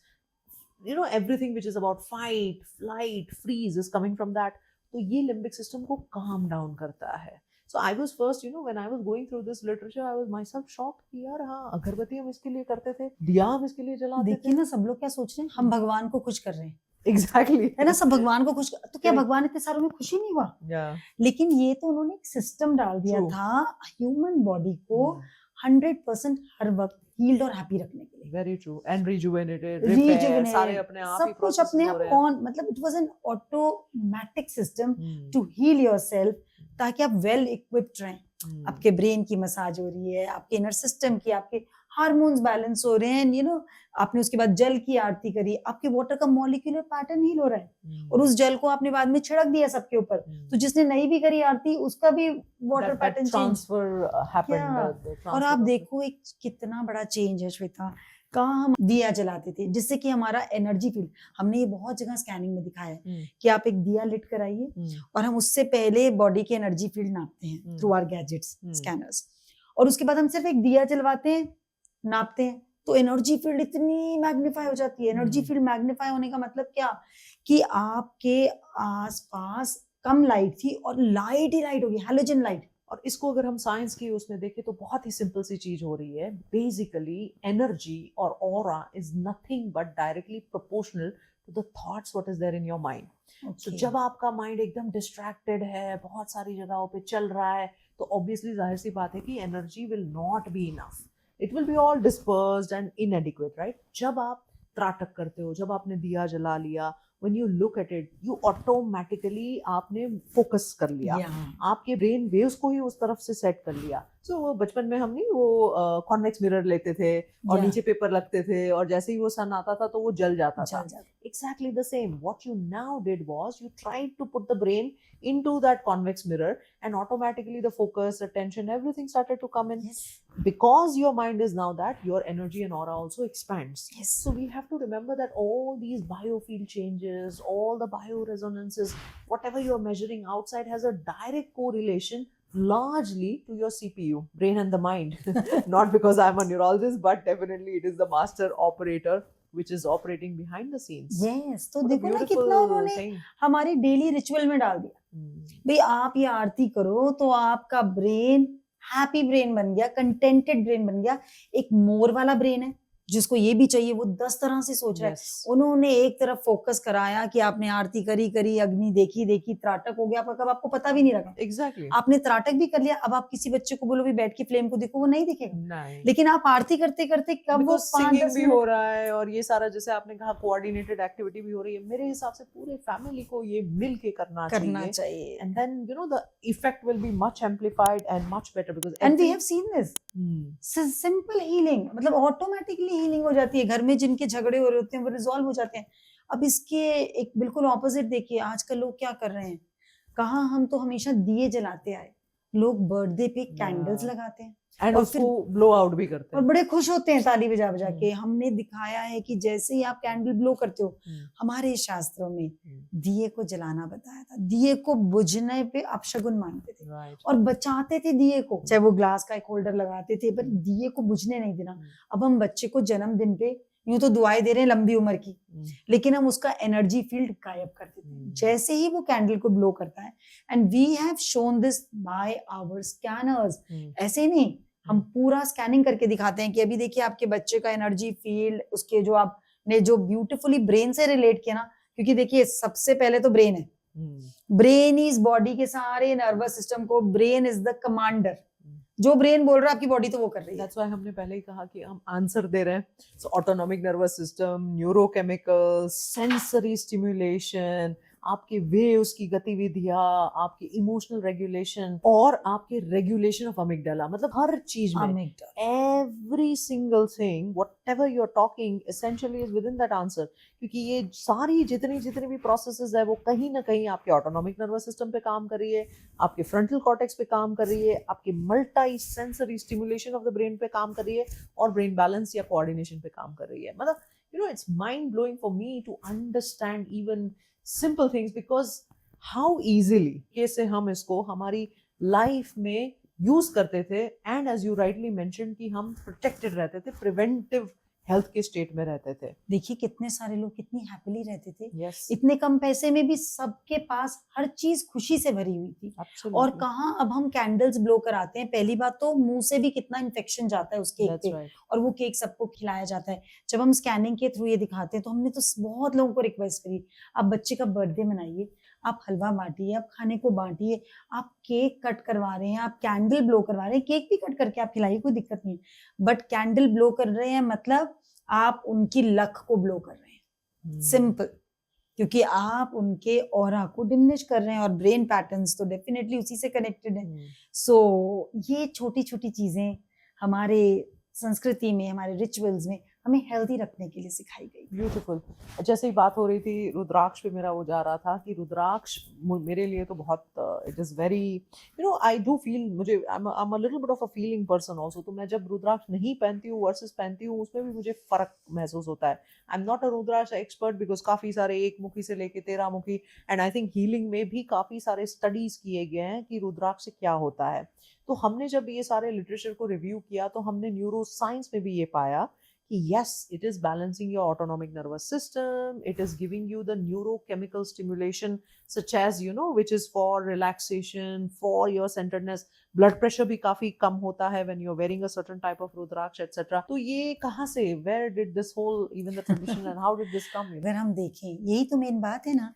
everything which is about fight, flight, freeze is coming from that. तो ये लिम्बिक सिस्टम को काम डाउन करता है। So I was first, when I was going through this literature, I was myself shocked कि यार हाँ अगरबत्ती हम इसके लिए करते थे, दिया हम इसके लिए जलाते थे। देखिए ना सब लोग क्या सोच रहे हैं, हम भगवान को खुश कर रहे हैं। Exactly. है ना, सब भगवान को खुश, तो क्या भगवान इतने सारों में खुशी नहीं हुआ? Yeah. लेकिन ये तो उन्होंने एक सिस्टम डाल दिया True. था ह्यूमन बॉडी को 100% हर वक्त हील्ड और हैप्पी रखने के लिए। Very true. And rejuvenated, repair, सारे अपने आप ही सब कुछ processes अपने हो आप रहे हैं। ऑन, मतलब it was an automatic system to heal yourself, ताकि आप वेल इक्विप्ड रहें। आपके ब्रेन की मसाज हो रही है, आपके इनर सिस्टम की, आपके हार्मोन्स बैलेंस हो रहे हैं, आपने उसके बाद जल की आरती करी, आपके वाटर का मॉलिक्यूलर पैटर्न हील हो रहा है और उस जल को आपने बाद में छिड़क दिया सबके ऊपर, तो जिसने नहीं भी करी आरती उसका भी वाटर पैटर्न चेंज। और आप देखो एक कितना बड़ा चेंज है श्वेता। कहाँ हम दिया जलाते थे जिससे कि हमारा एनर्जी फील्ड, हमने ये बहुत जगह स्कैनिंग में दिखाया है कि आप एक दिया लिट कराइए और हम उससे पहले बॉडी के एनर्जी फील्ड नापते हैं थ्रू आवर गैजेट्स, स्कैनर्स, और उसके बाद हम सिर्फ एक दिया जलवाते हैं, नापते हैं, तो एनर्जी फील्ड इतनी मैग्नीफाई हो जाती है। एनर्जी फील्ड मैग्नीफाई होने का मतलब क्या, कि आपके आसपास कम लाइट थी और लाइट ही लाइट होगी, हैलोजन लाइट। और इसको अगर हम साइंस की उसमें देखें तो बहुत ही सिंपल सी चीज हो रही है। बेसिकली एनर्जी और aura is nothing but directly proportional to the thoughts what is there in your mind. तो जब आपका माइंड एकदम डिस्ट्रैक्टेड है, बहुत सारी जगहों पे चल रहा है, तो ऑब्वियसली जाहिर सी बात है कि energy will not be enough, it will be all dispersed and इनएडिक्वेट, right. जब आप त्राटक करते हो, जब आपने दिया जला लिया, when you look at it, you automatically आपने फोकस कर लिया, आपके ब्रेन वेव्स को ही उस तरफ से सेट कर लिया। वो बचपन में हम नहीं वो कॉन्वेक्स मिरर लेते थे और नीचे पेपर लगते थे और जैसे ही वो सन आता था तो वो जल जाता था। Exactly the same. What you now did was you tried to put the brain into that convex mirror and automatically the focus, attention, everything started to come in. Yes. Because your mind is now that, your energy and aura also expands. Yes. So we have to remember that all these biofield changes, all the bioresonances, whatever you're measuring outside has a direct correlation largely to your CPU, brain and the mind. Not because I'm a neurologist, but definitely it is the master operator which is operating behind the scenes. Yes, तो देखो ना कितना उन्होंने हमारे daily ritual में डाल दिया। भाई आप ये आरती करो तो आपका ब्रेन हैप्पी ब्रेन बन गया, कंटेंटेड ब्रेन बन गया। एक मोर वाला ब्रेन है जिसको ये भी चाहिए, वो 10 तरह से सोच रहा है। उन्होंने एक तरफ फोकस कराया कि आपने आरती करी, अग्नि देखी, त्राटक हो गया आपका, कब आपको पता भी नहीं लगा। Exactly. आपने त्राटक भी कर लिया, अब आप किसी बच्चे को बोलो भी बैठ के फ्लेम को देखो, वो नहीं दिखेगा। लेकिन आप आरती करते कब वो सिंगिंग भी हो रहा है और ये सारा जैसे आपने कहा कोऑर्डिनेटेड एक्टिविटी भी हो रही है। मेरे हिसाब से पूरे फैमिली को ये मिल के करना चाहिए। And then the effect will be much amplified and much better because and we have seen this simple healing, मतलब ऑटोमेटिकली हीलिंग हो जाती है। घर में जिनके झगड़े हो रहे होते हैं वो रिजॉल्व हो जाते हैं। अब इसके एक बिल्कुल ऑपोजिट देखिए, आजकल लोग क्या कर रहे हैं। कहाँ हम तो हमेशा दिए जलाते आए, लोग बर्थडे पे कैंडल्स लगाते हैं और उसको ब्लो आउट भी करते हैं और बड़े खुश होते हैं ताली बजा बजा के। हमने दिखाया है कि जैसे ही आप कैंडल ब्लो करते हो, हमारे शास्त्रों में दिए को जलाना बताया था। दिए को बुझने पे अपशगुन मानते थे और बचाते थे दिए को, चाहे वो ग्लास का एक होल्डर लगाते थे, पर दिए को बुझने नहीं देना। अब हम बच्चे को जन्मदिन पे यूं तो दुआएं दे रहे हैं लंबी उम्र की, लेकिन हम उसका एनर्जी फील्ड गायब कर देते हैं जैसे ही वो कैंडल को ब्लो करता है। And we have shown this by our scanners. ऐसे ही नहीं, हम पूरा स्कैनिंग करके दिखाते हैं कि अभी देखिए आपके बच्चे का एनर्जी फील्ड, उसके जो आपने जो ब्यूटीफुली ब्रेन से रिलेट किया ना, क्योंकि देखिए सबसे पहले तो ब्रेन है। ब्रेन इज बॉडी के सारे नर्वस सिस्टम को, ब्रेन इज द कमांडर। जो ब्रेन बोल रहा है आपकी बॉडी तो वो कर रही है। That's why हमने पहले ही कहा कि हम आंसर दे रहे हैं। So autonomic nervous system, neurochemicals, sensory stimulation, आपके वेव्स की गतिविधियां, आपकी इमोशनल रेगुलेशन और आपके रेगुलेशन ऑफ अमिगडाला, मतलब हर चीज में amygdala. every single thing whatever you're talking essentially is within that answer, क्योंकि ये सारी जितनी जितनी भी प्रोसेसेस है वो कहीं ना कहीं आपके ऑटोनॉमिक नर्वस सिस्टम पे काम कर रही है, आपके फ्रंटल कॉर्टेक्स पे काम कर रही है, आपके multi sensory stimulation of the brain पे काम कर रही है और ब्रेन बैलेंस या कोऑर्डिनेशन पे काम कर रही है। मतलब it's mind blowing for me to understand even simple things, because how easily कैसे हम इसको हमारी लाइफ में यूज करते थे, and as you rightly mention कि हम प्रोटेक्टेड रहते थे, प्रिवेंटिव हेल्थ के स्टेट में रहते थे। देखिए कितने सारे लोग कितनी हैप्पीली रहते थे। yes इतने कम पैसे में भी सबके पास हर चीज खुशी से भरी हुई थी। absolutely और कहाँ अब हम कैंडल्स ब्लो कराते हैं, पहली बात तो मुंह से भी कितना इन्फेक्शन जाता है उस केक that's पे, right और वो केक सबको खिलाया जाता है। जब हम स्कैनिंग के थ्रू ये दिखाते हैं तो हमने तो बहुत लोगों को रिक्वेस्ट करी, आप बच्चे का बर्थडे मनाइए, आप हलवा बांटिए, आप खाने को बांटिए, आप केक कट करवा रहे हैं, आप कैंडल ब्लो करवा रहे हैं, केक भी कट करके आप खिलाइए, कोई दिक्कत नहीं है, बट कैंडल ब्लो कर रहे हैं मतलब आप उनकी लक को ब्लो कर रहे हैं, सिंपल, क्योंकि आप उनके ऑरा को डिमिनिश कर रहे हैं और ब्रेन पैटर्न्स तो डेफिनेटली उसी से कनेक्टेड है। सो ये छोटी छोटी चीजें हमारे संस्कृति में, हमारे रिचुअल्स में हमें हेल्दी रखने के लिए सिखाई गई। ब्यूटीफुल। जैसे ही बात हो रही थी रुद्राक्ष पे, मेरा वो जा रहा था कि रुद्राक्ष मेरे लिए तो बहुत it is very I do feel, मुझे I am a little bit of a feeling person also, तो मैं जब रुद्राक्ष नहीं पहनती हूँ वर्सेस पहनती हूँ उसमें भी मुझे फर्क महसूस होता है। I am not a rudraksha expert because काफी सारे एक मुखी से लेके 13 मुखी, एंड आई थिंक हीलिंग में भी काफी सारे स्टडीज किए गए हैं कि रुद्राक्ष से क्या होता है। तो हमने जब ये सारे लिटरेचर को रिव्यू किया तो हमने न्यूरो साइंस में भी ये पाया कि yes, it is balancing your autonomic nervous system, it is giving you the neurochemical stimulation such as which is for relaxation, for your centeredness, blood pressure भी काफी कम होता है when you're wearing a certain type of rudraksha etc. तो ये कहाँ से, where did this whole even the tradition and how did this come? अगर हम देखें, यही तो मेन बात है ना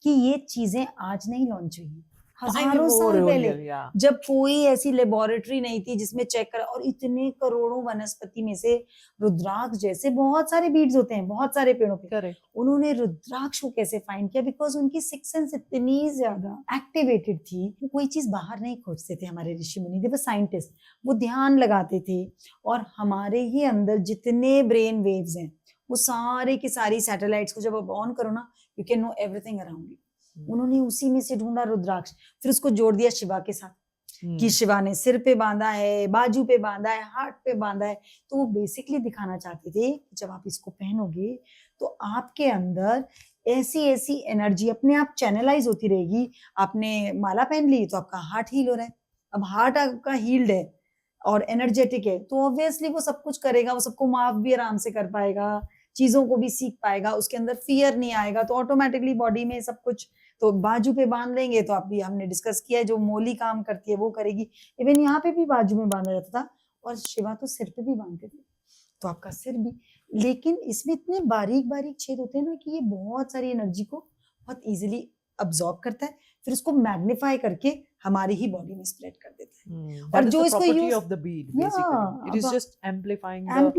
कि ये चीजें आज नहीं लॉन्च हुई, हजारों साल पहले, जब कोई ऐसी लेबोरेटरी नहीं थी जिसमें चेक करा, और इतने करोड़ों वनस्पति में से रुद्राक्ष जैसे बहुत सारे बीड्स होते हैं बहुत सारे पेड़ों पे, Correct. उन्होंने रुद्राक्ष को कैसे फाइंड किया? बिकॉज उनकी सिक्स सेंस इतनी ज्यादा एक्टिवेटेड थी, वो कोई चीज बाहर नहीं खोजते थे। हमारे ऋषि मुनि, दे वर साइंटिस्ट, वो ध्यान लगाते थे और हमारे ही अंदर जितने ब्रेन वेव्स हैं वो सारे की सारी सैटेलाइट्स को जब आप ऑन करो ना, you can know everything around you. उन्होंने उसी में से ढूंढा रुद्राक्ष, फिर उसको जोड़ दिया शिवा के साथ कि शिवा ने सिर पे बांधा है, बाजू पे बांधा है, हार्ट पे बांधा है। तो वो बेसिकली दिखाना चाहते थे कि जब आप इसको पहनोगे तो आपके अंदर ऐसी ऐसी एनर्जी अपने आप चैनलाइज होती रहेगी। आपने माला पहन ली तो आपका हार्ट हील हो रहा है, अब हार्ट आपका हील्ड है और एनर्जेटिक है तो ऑब्वियसली वो सब कुछ करेगा, वो सबको माफ भी आराम से कर पाएगा, चीजों को भी सीख पाएगा, उसके अंदर फियर नहीं आएगा, तो ऑटोमेटिकली बॉडी में सब कुछ। तो बाजू पे बांध लेंगे तो आप भी, हमने डिस्कस किया है, जो मोली काम करती है वो करेगी। इवन यहाँ पे भी बाजू में बांधा जाता था, और शिवा तो सिर पे भी बांधते थे, तो आपका सिर भी। लेकिन इसमें इतने बारीक बारीक छेद होते हैं ना कि ये बहुत सारी एनर्जी को बहुत इजीली अब्सॉर्ब करता है, फिर उसको मैग्नीफाई करके हमारी ही बॉडी में स्प्रेड कर देता है। और जो इसको use of the Beed basically it is just एम्प्लीफाइंग the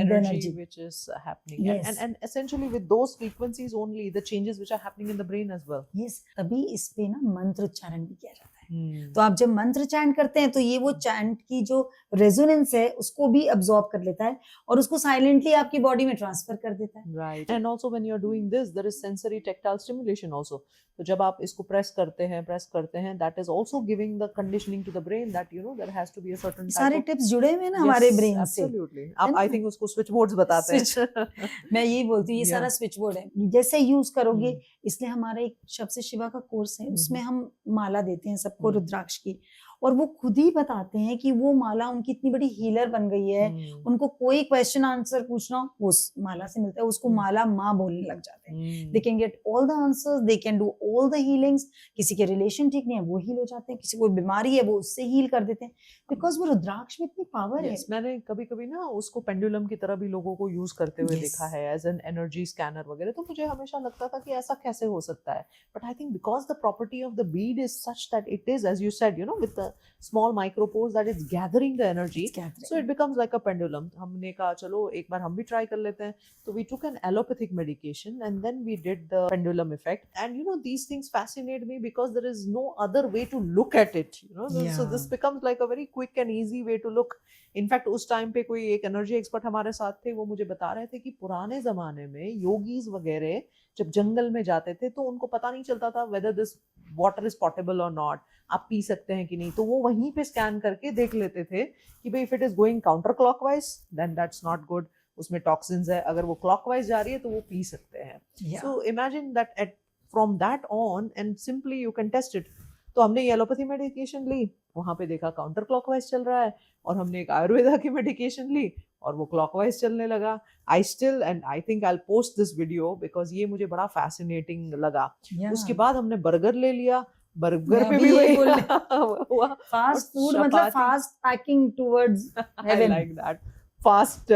energy which is happening, yes. and essentially with those frequencies only the changes which are happening in the brain as well. yes, तभी इस पे ना मंत्र उच्चारण भी किया जाता है। तो आप जब मंत्र चैंट करते हैं तो ये वो चैंट की जो रेजोनेंस है उसको भी अब्सॉर्ब कर लेता है और उसको साइलेंटली आपकी बॉडी में ट्रांसफर कर देता है। Right, and also when you are doing this there is sensory tactile stimulation also. तो जब आप इसको प्रेस करते हैं that is also giving the conditioning to the brain that there has to be a certain type. सारे tips जुड़े हुए हैं ना हमारे ब्रेन से। एब्सोल्युटली, आप आई थिंक उसको स्विच बोर्ड्स बताते हैं। मैं यही बोलती हूँ, ये सारा स्विच बोर्ड है, जैसे यूज करोगे। इसलिए हमारा एक शब्द से शिवा का कोर्स है, उसमें हम माला देते हैं सबको रुद्राक्ष की, और वो खुद ही बताते हैं कि वो माला उनकी इतनी बड़ी हीलर बन गई है। उनको कोई क्वेश्चन आंसर पूछना वो उस माला से मिलता है, उसको माला माँ बोलने लग जाते हैं। They can get all the answers, they can do all the healings. किसी के रिलेशन ठीक नहीं है वो हील हो जाते हैं, किसी को बीमारी है वो उससे हील कर देते हैं, बिकॉज वो रुद्राक्ष में इतनी पावर है। मैंने कभी कभी ना उसको पेंडुलम की तरह भी लोगों को यूज करते हुए देखा है एज एन एनर्जी स्कैनर वगैरह। तो मुझे हमेशा लगता था कि ऐसा कैसे हो सकता है, but I think because the property of the bead is such that it is, as you said, with the small micropores that it's gathering the energy. It's gathering. So it becomes like a pendulum. हमने कहा चलो एक बार हम भी try कर लेते हैं. So we took an allopathic medication and then we did the pendulum effect. And you know, these things fascinate me because there is no other way to look at it. You know, so Yeah. this becomes like a very quick and easy way to look. In fact उस time पे कोई एक energy expert हमारे साथ थे, वो मुझे बता रहे थे कि पुराने जमाने में योगीज वगैरह जब जंगल में जाते थे तो उनको पता नहीं चलता था वेदर दिस वाटर इज पॉटेबल और नॉट, आप पी सकते हैं कि नहीं, तो वो वहीं पे स्कैन करके देख लेते थे कि भाई if it is going counter clockwise then that's not good, उसमें टॉक्सिन्स है, अगर वो क्लॉकवाइज जा रही है तो वो पी सकते हैं. So imagine that at from that on and simply you can test it. तो हमने ये एलोपैथी मेडिकेशन ली, वहां पे देखा काउंटर क्लॉकवाइज चल रहा है, और हमने एक आयुर्वेदा की मेडिकेशन ली और वो क्लॉकवाइज चलने लगा. I still and I think I will post this video because ये मुझे बड़ा फैसिनेटिंग लगा. उसके बाद हमने बर्गर ले लिया, बर्गर पे भी वही हुआ. फास्ट फूड मतलब fast packing towards heaven. I like that. Fast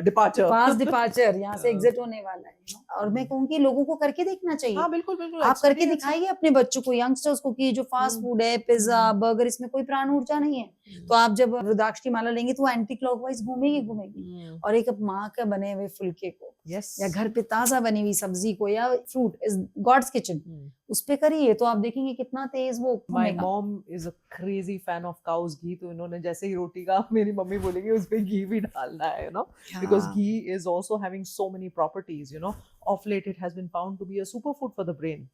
departure. Fast departure, यहाँ से एग्जिट होने वाला है. और मैं कहूँगी लोगों को करके देखना चाहिए. हाँ बिल्कुल बिल्कुल. आप करके दिखाइए अपने बच्चों को, यंगस्टर्स को, कि जो फास्ट फूड है, पिज्जा, बर्गर, इसमें कोई प्राण ऊर्जा नहीं है. तो आप जब रुद्राक्ष की माला लेंगे तो वो एंटी क्लॉकवाइज घूमेगी. और एक माँ के बने हुए फुलके को, या घर पे ताजा बनी हुई सब्जी को, या फ्रूट इज गॉड्स किचन, उस पे करिए तो आप देखेंगे कितना तेज वो माय घूमेगा. Mom is a crazy fan of cow's ghee, तो इन्होंने जैसे ही रोटी का मेरी मम्मी बोलेगी उस पे घी भी डालना है, you know, because ghee is also having so many properties, you know. Of late it has been found to be a superfood for the brain.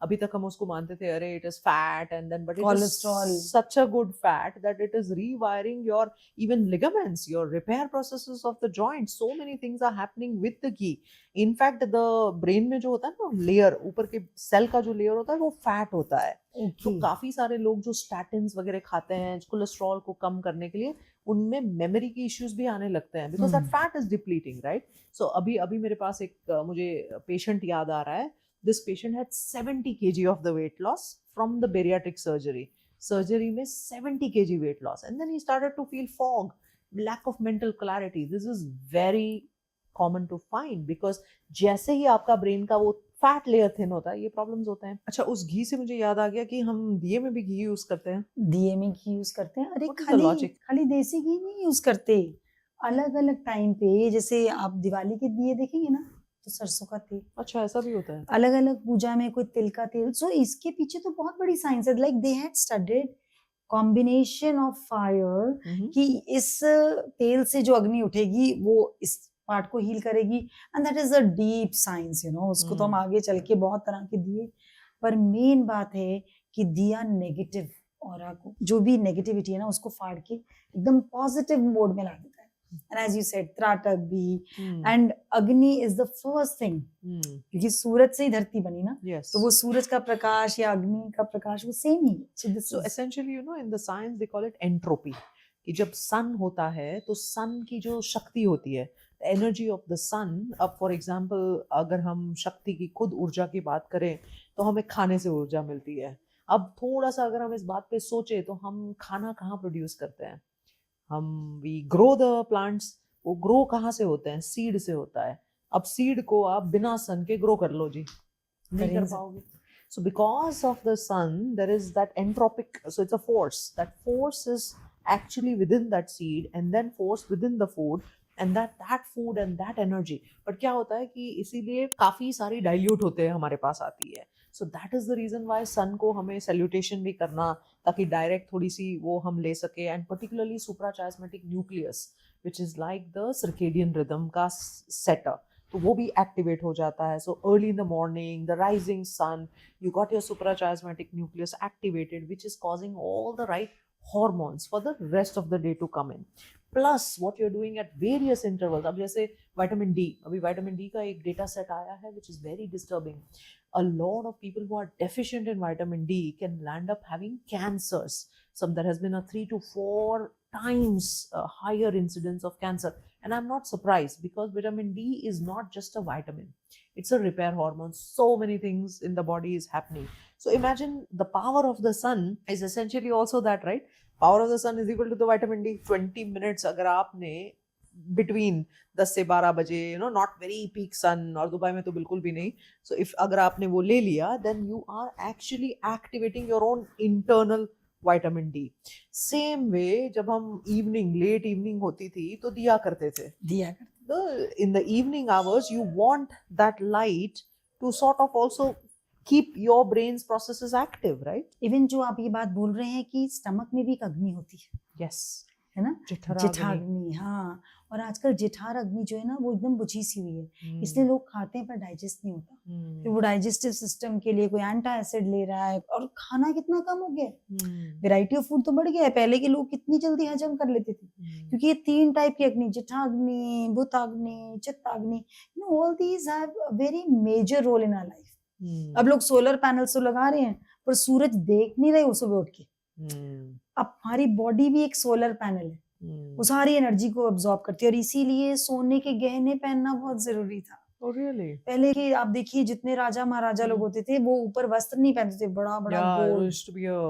अभी तक हम उसको मानते थे अरे it is fat and then but it Cholesterol. is such a good fat that it is rewiring your even ligaments, your repair processes of the joints. So many things are happening with the ghee. In fact the brain में जो होता है ना layer, ऊपर के cell का जो layer होता है वो फैट होता है. तो काफी सारे लोग जो statins वगैरह खाते हैं कोलेस्ट्रॉल को कम करने के लिए, उनमें मेमोरी की इश्यूज भी आने लगते हैं because that fat is depleting, right. So अभी मेरे पास एक मुझे पेशेंट याद आ रहा है. This patient had 70 kg of the weight loss from the bariatric surgery में 70 kg weight loss, and then he started to feel fog, lack of mental clarity. This is very common to find because जैसे ही आपका brain का वो fat layer thin होता है ये problems होते हैं. अच्छा, उस घी से मुझे याद आ गया कि हम दिए में भी घी यूज करते हैं. दिए में घी यूज करते हैं. अरे What is the logic? खाली देसी घी नहीं यूज करते, अलग अलग टाइम पे. जैसे आप दिवाली के दिए देखेंगे ना तो सरसों का तेल. अच्छा, ऐसा भी होता है. अलग अलग पूजा में कोई तिल का तेल. सो इसके पीछे तो बहुत बड़ी साइंस है. Like they had studied combination of fire, कि इस तेल से जो अग्नि उठेगी वो इस पार्ट को हील करेगी, and that is a deep science, you know. उसको तो हम आगे चल के बहुत तरह के दिए, पर मेन बात है कि दिया नेगेटिव ऑरा को, जो भी नेगेटिविटी है ना, उसको फाड़ के एकदम पॉजिटिव मोड में ला देता है. एंड एज यू सेड त्राटक भी, एंड अग्नि इज द फर्स्ट थिंग, क्योंकि सूरज से ही धरती बनी ना. Yes. तो वो सूरज का प्रकाश या अग्नि का प्रकाश वो सेम ही है. So essentially, you know, in the science they call it entropy. कि जब सन होता है तो सन की जो शक्ति होती है, एनर्जी ऑफ द सन. अब फॉर एग्जांपल अगर हम शक्ति की खुद ऊर्जा की बात करें तो हमें खाने से ऊर्जा मिलती है. अब थोड़ा सा अगर हम इस बात पे सोचे तो हम खाना कहाँ प्रोड्यूस करते हैं? हम वी ग्रो द प्लांट्स. वो ग्रो कहाँ से होते हैं? सीड से होता है. अब सीड को आप बिना सन के ग्रो कर लो जी, नहीं कर पाओगे. So because of the sun, there is that entropic, so it's a force. That force is actually within that seed and then force within the food, and that food and that energy. But क्या होता है कि इसीलिए काफी सारी dilute होते हैं हमारे पास आती है. So that is the reason why sun को हमें salutation भी करना, ताकि direct थोड़ी सी वो हम ले सके, and particularly suprachiasmatic nucleus, which is like the circadian rhythm का setter. तो वो भी एक्टिवेट हो जाता है. So early in the morning, the rising sun, you got your suprachiasmatic nucleus activated, which is causing all the right hormones for the rest of the day to come in. Plus what you are doing at various intervals. अब जैसे vitamin D, अभी vitamin D का एक data set आया है which is very disturbing. A lot of people who are deficient in vitamin D can land up having cancers. There has been a 3 to 4 times higher incidence of cancer. And I'm not surprised because vitamin D is not just a vitamin. It's a repair hormone. So many things in the body is happening. So imagine the power of the sun is essentially also that, right? Power of the sun is equal to the vitamin D. 20 minutes अगर आपने between 10 से 12 बजे, you know, not very peak sun, और Dubai में तो बिल्कुल भी नहीं. So if अगर आपने वो ले लिया, then you are actually activating your own internal vitamin D. Same way, जब हम late evening होती थी तो दिया करते थे. दिया करते In the evening hours, you want that light to sort of also keep your brain's processes active, right? Even जो आप ये बात बोल रहे हैं कि स्टमक में भी एक अग्नि होती Yes. है ना, Jithara जिठाग्नि. हाँ, और आजकल जिठार अग्नि जो है ना वो एकदम बुझी सी हुई है, इसलिए लोग खाते हैं पर डाइजेस्ट नहीं होता. फिर वो डाइजेस्टिव सिस्टम के लिए कोई एंटा एसिड ले रहा है और खाना कितना कम हो गया है. वैरायटी ऑफ फूड तो बढ़ गया है. पहले के लोग कितनी जल्दी हजम कर लेते थे क्योंकि ये 3 टाइप की अग्नि, जिठाग्नि, भूताग्नि, चित्ताग्नि, all these have very major role in our life. अब लोग सोलर पैनल्स तो लगा रहे हैं पर सूरज देख नहीं रहे सुबह उठ के. अब हमारी बॉडी भी एक सोलर पैनल है, वो सारी एनर्जी को अब्सॉर्ब करती है और इसीलिए सोने के गहने पहनना बहुत जरूरी था. Oh, really? पहले के आप देखिए जितने राजा महाराजा लोग होते थे वो ऊपर वस्त्र नहीं पहनते थे, बड़ा बड़ा Yeah, there gold, used to be a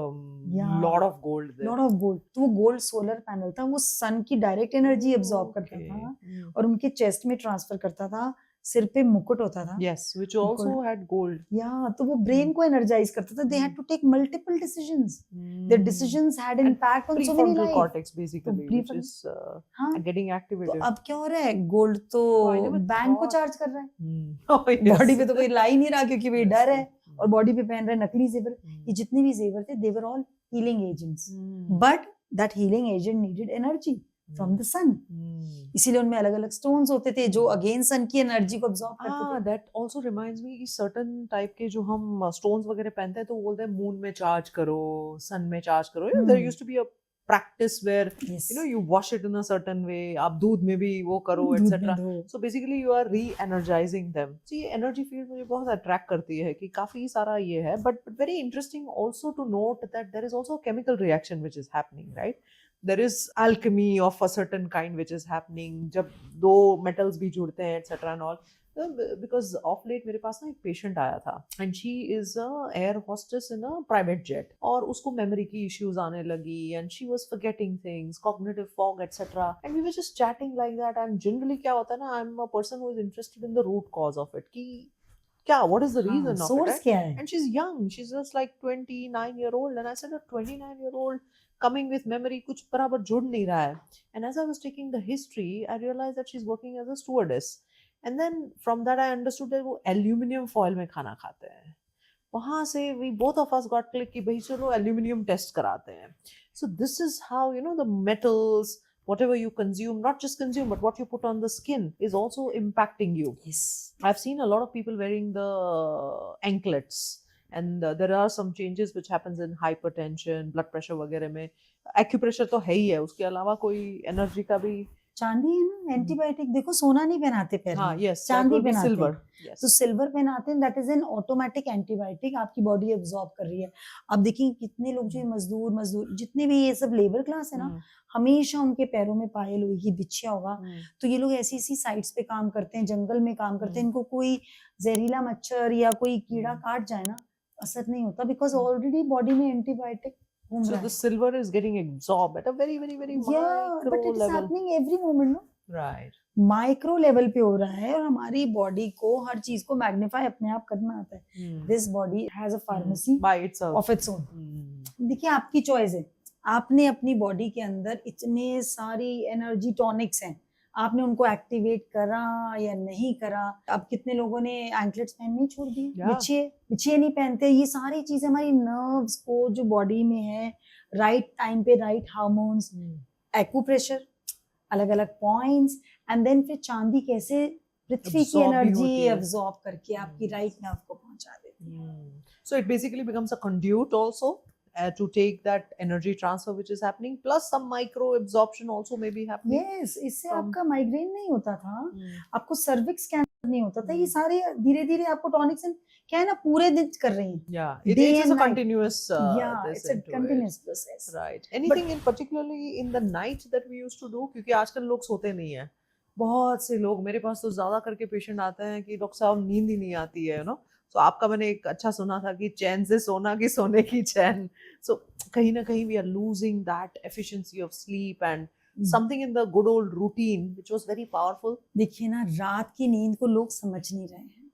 Yeah. lot of gold there. Lot of gold. तो वो गोल्ड सोलर पैनल था, वो सन की डायरेक्ट एनर्जी अब्सॉर्ब करता Okay. था और उनके चेस्ट में ट्रांसफर करता था. सिर पे मुकुट होता था. Yes, which also had gold. या तो वो ब्रेन को एनर्जाइज करता था. They had to take multiple decisions. Their decisions had And impact on so many Prefrontal lives. cortex basically, which prefrontal- is हाँ, getting तो activated. अब क्या हो रहा है, गोल्ड तो Oh, I never बैंक को thought. चार्ज कर रहा है. Oh, yes. बॉडी पे तो कोई ला ही नहीं रहा क्योंकि भाई डर है, Hmm. और बॉडी पे पहन रहे नकली जेवर. Hmm. ये जितने भी जेवर थे they were all healing agents, Hmm. But that healing agent needed energy from the sun. Hmm. इसीलिए उनमें अलग अलग स्टोन्स होते थे जो अगेन सन की एनर्जी को अब्सॉर्ब करते Ah, थे. that also reminds me कि certain type के जो हम stones वगैरह पहनते हैं तो वो बोलते हैं moon में charge करो, sun में charge करो. You know, there Hmm. used to be a practice where Yes. you wash it in a certain way. आप दूध में भी वो करो, दूध में etc. धो. So basically you are re-energizing them. So ये energy field मुझे बहुत attract करती है कि काफी सारा ये है. But very interesting also to note that there is also a chemical reaction which is happening, right? There is alchemy of a certain kind which is happening. जब दो metals भी जुड़ते हैं, etc. and all. Because of late मेरे पास ना एक patient आया था and she is a air hostess in a private jet और उसको memory की issues आने लगी and she was forgetting things, cognitive fog, etc. And we were just chatting like that. And generally क्या होता है ना, I'm a person who is interested in the root cause of it कि क्या, what is the reason of it, source right? क्या है. And she's young, she's just like 29-year-old. And I said, a 29-year-old coming with memory कुछ बराबर जुड़ नहीं रहा है. And as I was taking the history, I realized that she's working as a stewardess. And then from that I understood that वो aluminium foil में खाना खाते हैं. वहाँ से we both of us got click कि भाई चलो aluminium test कराते हैं. So this is how the metals, whatever you consume, not just consume, but what you put on the skin is also impacting you. Yes. I've seen a lot of people wearing the anklets, and there are some changes which happens in hypertension, blood pressure वगैरह में. Acupressure तो है ही है, उसके अलावा कोई energy का भी. चांदी है ना, एंटीबायोटिक. देखो सोना नहीं पहनाते पैर हाँ, में, yes, that चांदी would be पहनाते silver. हैं. Yes. तो सिल्वर पहनाते हैं, that is an automatic antibiotic, आपकी बॉडी एब्जॉर्ब कर रही है. अब देखिए कितने लोग जो मजदूर जितने भी ये सब लेबर क्लास है ना, हमेशा उनके पैरों में पायल होगी, बिछिया होगा. तो ये लोग ऐसी ऐसी साइट्स पे काम करते हैं, जंगल में काम करते हैं. इनको कोई जहरीला मच्छर या कोई कीड़ा काट जाए ना, असर नहीं होता बिकॉज ऑलरेडी बॉडी में एंटीबायोटिक घूम So रहा the है. silver is getting absorbed at a very, very, very Yeah, micro but it is level. happening every moment, no? Right. Micro level पे हो रहा है और हमारी बॉडी को हर चीज को मैग्नीफाई अपने आप करना आता है. This body has a pharmacy By itself. Of its own. देखिए आपकी चॉइस है, आपने अपनी बॉडी के अंदर इतने सारी एनर्जी टॉनिक्स हैं, आपने उनको एक्टिवेट करा या नहीं करा. अब कितने लोगों ने एंकलेट्स पहनने ही छोड़ दिए, Yeah. बिछिए नहीं पहनते. ये सारी चीजें हमारी नर्व्स को जो बॉडी में है, राइट टाइम पे राइट हार्मोन्स, एक्यूप्रेशर, अलग अलग पॉइंट्स, एंड देन फिर चांदी कैसे पृथ्वी की Absorb भी एनर्जी होती है. अब्सॉर्ब करके आपकी राइट नर्व को पहुंचा देती है. So it basically becomes a conduit also to take that energy transfer which is happening, plus some micro absorption also may be happening. Yes, इससे From- आपका माइग्रेन नहीं होता था, आपको सर्विक्स कैंसर नहीं होता था. ये सारे धीरे धीरे आपको टॉनिक्स क्या है ना पूरे दिन कर रही हैं. Yeah, Day it is and a night. continuous Yeah, this it's a into it. continuous process. Right. Anything in particularly in the night that we used to do, क्योंकि आजकल लोग सोते नहीं है. बहुत से लोग, मेरे पास तो ज्यादा करके पेशेंट आते हैं कि डॉक्टर साहब नींद ही नहीं आती है, तो आपका मैंने एक अच्छा सुना था कि चैन से सोना की सोने की चैन. सो कहीं ना कहीं we are losing that efficiency of sleep and something in the good old routine which was very powerful. देखिए ना, रात की नींद को लोग समझ नहीं रहे हैं.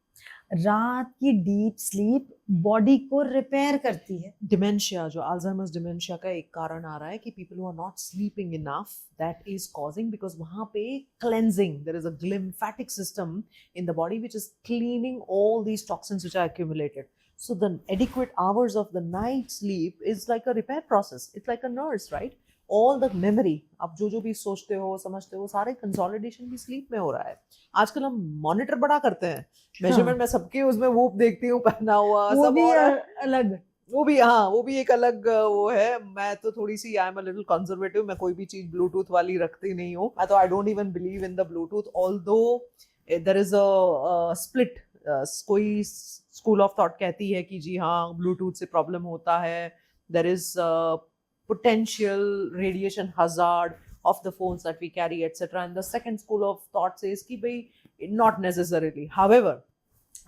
रात की डीप स्लीप बॉडी को रिपेयर करती है. डिमेंशिया, जो अल्जाइमर्स डिमेंशिया का एक कारण आ रहा है कि people who are not sleeping enough, that is causing, because वहां पे cleansing, there is a glymphatic system in the body which is cleaning all these toxins which are accumulated. So the adequate hours of the night sleep is like a repair process. It's like a nurse, right? All the memory, आप जो जो भी सोचते हो समझते हो सारे consolidation भी स्लीप में हो रहा है. आजकल हम मॉनिटर बड़ा करते हैं, मेजरमेंट में सबके उसमें वूप देखती हूँ पहना हुआ, वो सब भी और अलग. वो भी, हाँ वो भी एक अलग वो है. मैं तो थोड़ी सी I am a little conservative, मैं कोई भी चीज ब्लूटूथ वाली रखती नहीं हूँ. मैं तो I don't even believe in the Bluetooth, although there is a split. कोई स्कूल ऑफ थॉट कहती है कि जी हाँ ब्लूटूथ से प्रॉब्लम होता है, there is potential radiation hazard of the phones that we carry, etc. And the second school of thought says कि भाई not necessarily. However,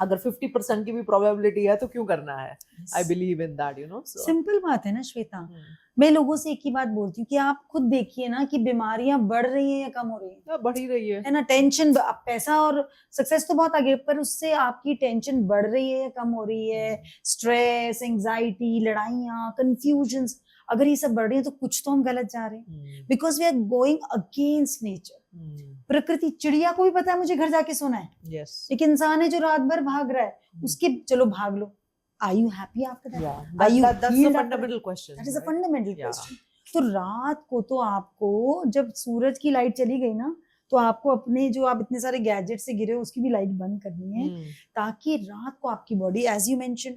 अगर 50% की भी probability है तो क्यों करना है? I believe in that, you know. So, simple बात है ना श्वेता. मैं लोगों से एक ही बात बोलती हूँ कि आप खुद देखिए ना कि बीमारियां बढ़ रही हैं या कम हो रही हैं. बढ़ ही रही है ना. टेंशन, पैसा और सक्सेस तो बहुत आगे, पर उससे आपकी टेंशन बढ़ रही है या कम हो रही है. स्ट्रेस, एंजाइटी, लड़ाइयाँ, कंफ्यूजन्स, अगर ये सब बढ़ रही है तो कुछ तो हम गलत जा रहे हैं. Because we are going against nature. प्रकृति, चिड़िया को भी पता है मुझे घर जाके सोना है. Yes. एक इंसान है जो रात भर भाग रहा है, उसके चलो भाग लो. Are you happy after that? Yeah. Are you That's the healed after fundamental that? question. That is a right? fundamental Yeah. question. तो रात को तो आपको, जब सूरज की लाइट चली गई ना, तो आपको अपने जो आप इतने सारे गैजेट से गिरे हो उसकी भी लाइट बंद करनी है, ताकि रात को आपकी body as you mention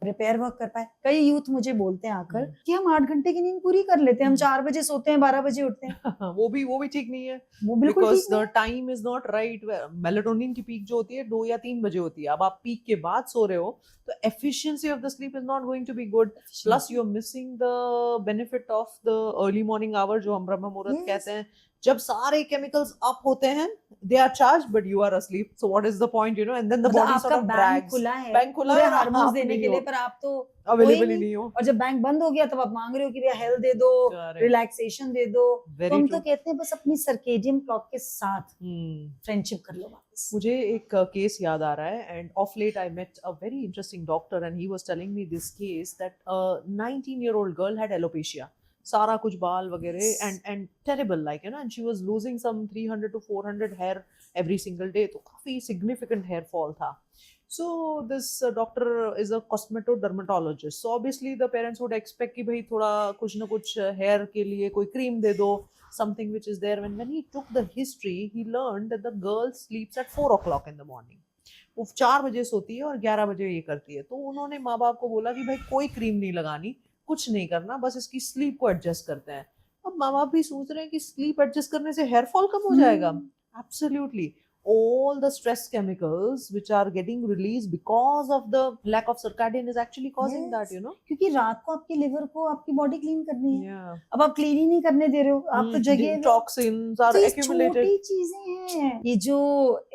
repair work कर पाए. कई यूथ मुझे बोलते हैं आकर कि हम 8 घंटे की नींद पूरी कर लेते हैं, हम 4 बजे सोते हैं, 12 बजे उठते हैं. वो भी ठीक नहीं है. वो बिल्कुल बिकॉज ठीक नहीं the time is not right. Melatonin की पीक जो होती है 2 या 3 बजे होती है. अब आप पीक के बाद सो रहे हो तो efficiency of the sleep is not going to be good. Plus you are missing the benefit of the early morning hour, जो हम ब्रह्म मुहूर्त कहते हैं, जब सारे केमिकल्स अप होते हैं, they are charged but you are asleep, so what is the point, you know? And then the body sort of drags. खुला है, बैंक खुला पूरे है, हार्मोन्स आप देने नहीं के हो, लिए, पर आप तो अवेलेबल ही नहीं हो. और जब बैंक बंद हो गया तब आप मांग रहे हो कि भैया हेल्थ दे दो, रिलैक्सेशन दे दो. तो हम तो कहते हैं बस अपनी सर्केडियन क्लॉक के साथ फ्रेंडशिप कर लो वापस. मुझे एक केस याद आ रहा है, and of late I met a very interesting doctor and he was telling me this case that a 19-year-old girl had alopecia. सारा कुछ बाल वगैरह and terrible, like, you know, and she was losing some 300 to 400 hair every single day. तो काफी significant hair fall था. So this doctor is a cosmetodermatologist. So obviously the parents would expect कि भाई थोड़ा कुछ ना कुछ hair के लिए कोई cream दे दो, something which is there. When he took the history, he learned that the girl sleeps at 4 o'clock in the morning. वो 4 बजे सोती है और 11 बजे ये करती है. तो उन्होंने माँ बाप को बोला कि भाई कोई क्रीम नहीं लगानी, कुछ नहीं करना, बस इसकी स्लीप को एडजस्ट करते हैं. अब माँ बाप भी सोच रहे हैं कि स्लीप एडजस्ट करने से हेयर फॉल कम हो जाएगा. Absolutely. all the stress chemicals which are getting released because of the lack of circadian is actually causing that, you know. क्योंकि रात को आपके लिवर को आपकी बॉडी क्लीन करनी है. Yeah. अब आप क्लीन ही नहीं करने दे रहे हो, आप तो जगह toxins are accumulated. छोटी चीजें हैं. ये जो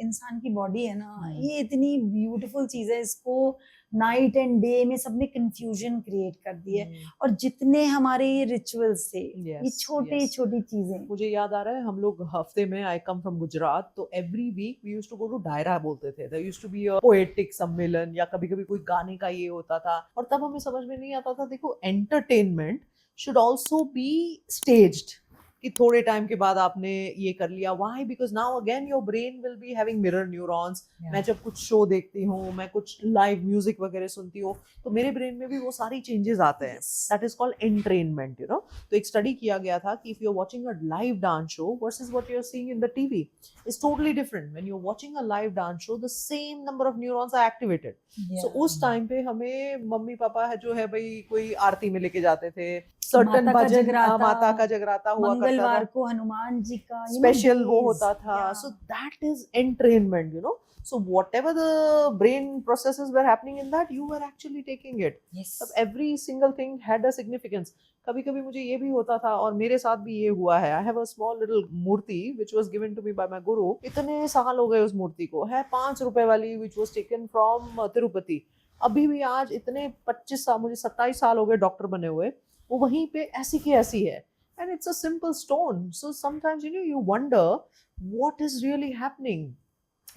इंसान की बॉडी है ना, ये इतनी ब्यूटीफुल चीज है, इसको नाइट एंड डे में सबने कंफ्यूजन क्रिएट कर दी है. और जितने हमारे ये रिचुअल्स थे, ये छोटी छोटी चीजें. मुझे याद आ रहा है, हम लोग हफ्ते में, आई कम फ्रॉम गुजरात, तो every week we used to go to डायरा बोलते थे. There used to be a poetic sammelan, या कभी कभी कोई गाने का ये होता था. और तब हमें समझ में नहीं आता था, देखो entertainment should also be staged, कि थोड़े टाइम के बाद आपने ये कर लिया. Why? Because now again your brain will be having mirror neurons. मैं जब कुछ शो देखती हूँ, मैं कुछ लाइव म्यूजिक वगैरह सुनती हूँ, तो मेरे ब्रेन में भी वो सारी चेंजेस आते हैं. That is called entrainment, you know. तो एक स्टडी किया गया था कि if you are watching a live dance show versus what you are seeing in the TV is totally different. When you are watching a live dance show, the same number of neurons are activated. So उस time पे हमें mummy papa है जो है भाई कोई आरती में लेके जाते थे, सर्टन भजन, माता का जगराता हुआ करता था, मंगलवार को हनुमान जी का स्पेशल वो होता था. So that is entrainment, you no. So whatever the brain processes were happening in that, you were actually taking it. Yes. Every single thing had a significance. कभी कभी मुझे ये भी होता था, और मेरे साथ भी ये हुआ है. I have a small little Murthy which was given to me by my guru. इतने साल हो गए उस मूर्ति को, है 5 रुपए वाली, which was taken from Tirupati. अभी भी आज इतने 25 साल, मुझे 27 साल हो गए डॉक्टर बने हुए, वो वहीं पे ऐसी की ऐसी है. And it's a simple stone. So sometimes, you know, you wonder what is really happening.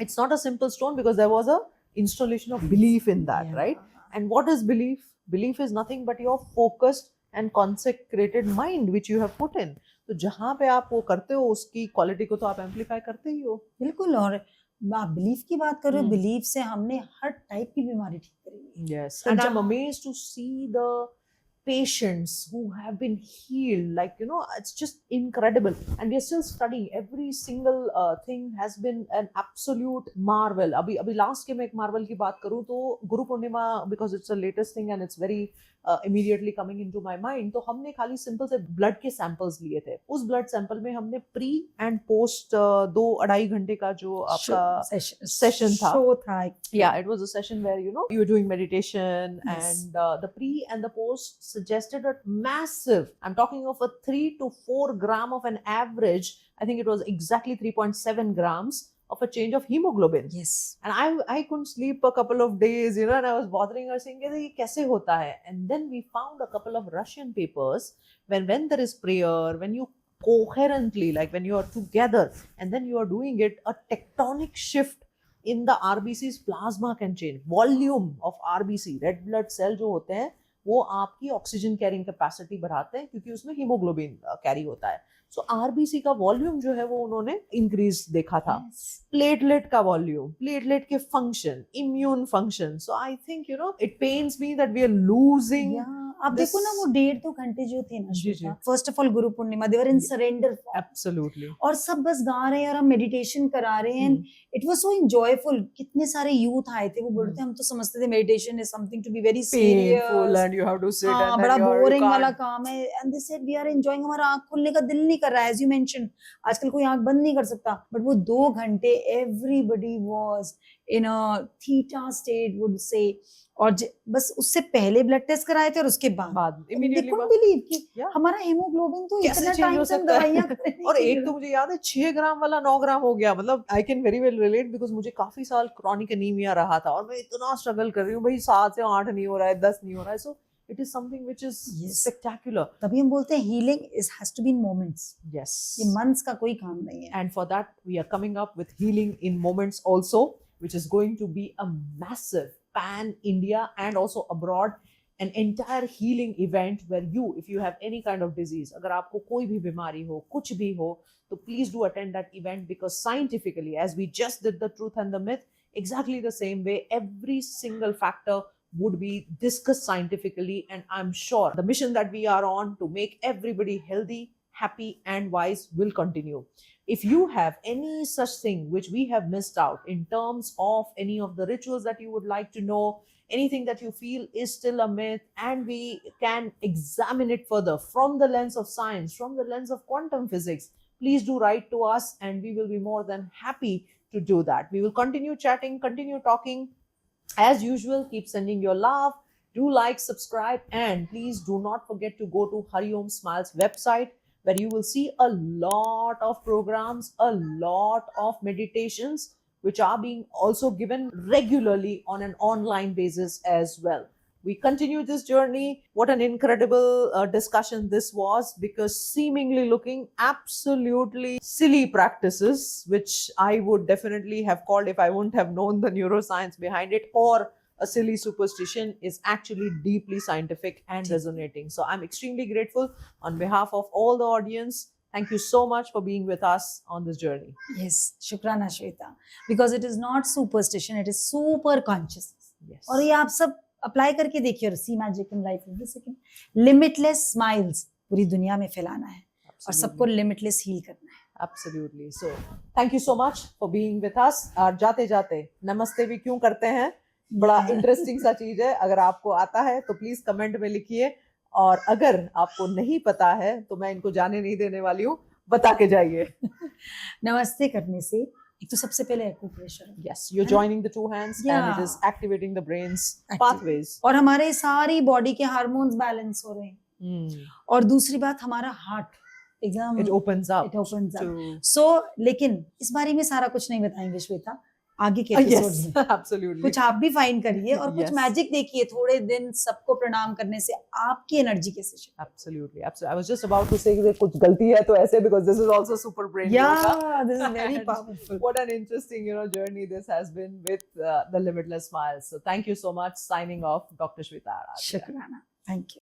It's not a simple stone because there was a installation of belief in that, Yeah. right? And what is belief? Belief is nothing but your focused and consecrated mind which you have put in. तो जहाँ पे आप वो करते हो उसकी quality को तो आप एम्पलीफाई करते ही हो. बिल्कुल. और आप बिलीफ की बात कर रहे हो, हम्म. बिलीफ से हमने हर टाइप की बीमारी ठीक करी है. Yes, तो and I'm जहाँ- amazed to see the patients who have been healed. Like, you know, it's just incredible. And we are still studying. Every single thing has been an absolute marvel. अभी last के मैं एक marvel की बात करूँ तो Guru Purnima, because it's the latest thing and it's very immediately coming into my mind. तो हमने खाली सिंपल से ब्लड के सैंपल्स लिए थे. उस ब्लड सैंपल में हमने प्री एंड पोस्ट 2-2.5 घंटे का जो आपका session था. शो था. Yeah, it was a session where, you know, you were doing meditation. Yes. And the pre and the post suggested a massive, I'm talking of a 3 to 4 gram of an average, I think it was exactly 3.7 grams of a change of hemoglobin. Yes. And I couldn't sleep a couple of days, you know, and I was bothering her saying, ये कैसे होता है? And then we found a couple of Russian papers when there is prayer, when you coherently, like when you are together and then you are doing it, a tectonic shift in the RBC's plasma can change. Volume of RBC, red blood cell जो होते हैं वो आपकी oxygen carrying capacity बढ़ाते हैं क्योंकि उसमें haemoglobin carry होता है. सो आरबीसी का वॉल्यूम जो है वो उन्होंने इंक्रीज देखा था. प्लेटलेट का वॉल्यूम, प्लेटलेट के function, immune function. So I think, you know, it pains me that we are losing. आप देखो ना वो 1.5-2 घंटे जो थे ना, जी, जी. First of all Guru Purnima, they were in surrender. Absolutely. और सब बस गा रहे हैं और हम मेडिटेशन करा रहे हैं. It was so enjoyful. कितने सारे यूथ आए थे, वो बोलते थे हम तो समझते थे meditation is something to be very painful serious and you have to sit हाँ, एंड बड़ा बोरिंग वाला काम है. And they said we are enjoying. हमारा आंख खोलने का दिल नहीं कर रहा है. एज यू मेंशन, आजकल कोई आंख बंद नहीं कर सकता. बट वो 2 घंटे everybody was in a theta state would say. और बस उससे पहले ब्लड टेस्ट कराए थे और उसके बाद इमीडिएटली बिलीव कि हमारा हेमोग्लोबिन तो कैसे इतना change टाइम हो से हम सकता है? दवाइयां कर रहे हैं. और एक तो मुझे याद है 6 ग्राम वाला 9 ग्राम हो गया. मतलब I can very well relate because मुझे काफी साल क्रॉनिक एनीमिया रहा था और मैं इतना स्ट्रगल कर रही हूँ भाई, 7 से 8 नहीं हो रहा है, 10 नहीं हो रहा है. So it is something which is spectacular. तभी हम बोलते हैं healing is has to be in moments. Yes, ये मंथ्स का कोई काम नहीं है. And for that we are coming up with healing in moments also, which is going to be a massive pan India and also abroad, an entire healing event where you, if you have any kind of disease, agar aapko koi bhi bimari ho, kuch bhi ho, to please do attend that event, because scientifically, as we just did the truth and the myth, exactly the same way, every single factor would be discussed scientifically. And I'm sure the mission that we are on to make everybody healthy, happy and wise will continue. If you have any such thing which we have missed out in terms of any of the rituals that you would like to know, anything that you feel is still a myth, and we can examine it further from the lens of science, from the lens of quantum physics, please do write to us and we will be more than happy to do that. We will continue chatting, continue talking. As usual, keep sending your love. Do like, subscribe, and please do not forget to go to Hari Om Smiles website, where you will see a lot of programs, a lot of meditations, which are being also given regularly on an online basis as well. We continue this journey. What an incredible discussion this was, because seemingly looking absolutely silly practices, which I would definitely have called if I wouldn't have known the neuroscience behind it, or a silly superstition, is actually deeply scientific and resonating. So I'm extremely grateful on behalf of all the audience. Thank you so much for being with us on this journey. Yes, शुक्राना Shweta, because it is not superstition, it is super consciousness. Yes. और ये आप सब apply करके देखिए और see magic in life every second. Limitless smiles पूरी दुनिया में फैलाना है और सबको लिमिटलेस हील करना है. Absolutely. So thank you so much for being with us. और जाते जाते नमस्ते भी क्यों करते हैं, बड़ा इंटरेस्टिंग सा चीज है. अगर आपको आता है तो प्लीज कमेंट में लिखिए, और अगर आपको नहीं पता है तो मैं इनको जाने नहीं देने वाली हूँ, बता के जाइए. नमस्ते करने से एक तो सबसे पहले acupressure. Yes, you're joining the two hands and it is activating the brain's pathways. और हमारे सारी बॉडी के हार्मोन्स बैलेंस हो रहे हैं. और दूसरी बात, हमारा हार्ट एकदम it opens up So लेकिन इस बारे में सारा कुछ नहीं बताएंगे श्वेता. आगे के Yes, एपिसोड्स में। absolutely. कुछ आप भी फाइंड करिए और कुछ Yes. मैजिक देखिए, थोड़े दिन सबको प्रणाम करने से आपकी एनर्जी कैसे shift Absolutely, absolutely. I was just about to say कि कुछ गलती है तो ऐसे, because this is also super brain yoga. Yeah, this is very And powerful. what an interesting, journey this has been with the Limitless Smiles. So thank you so much. Signing off, Dr. Shweta Aradia. शुक्राना, thank you.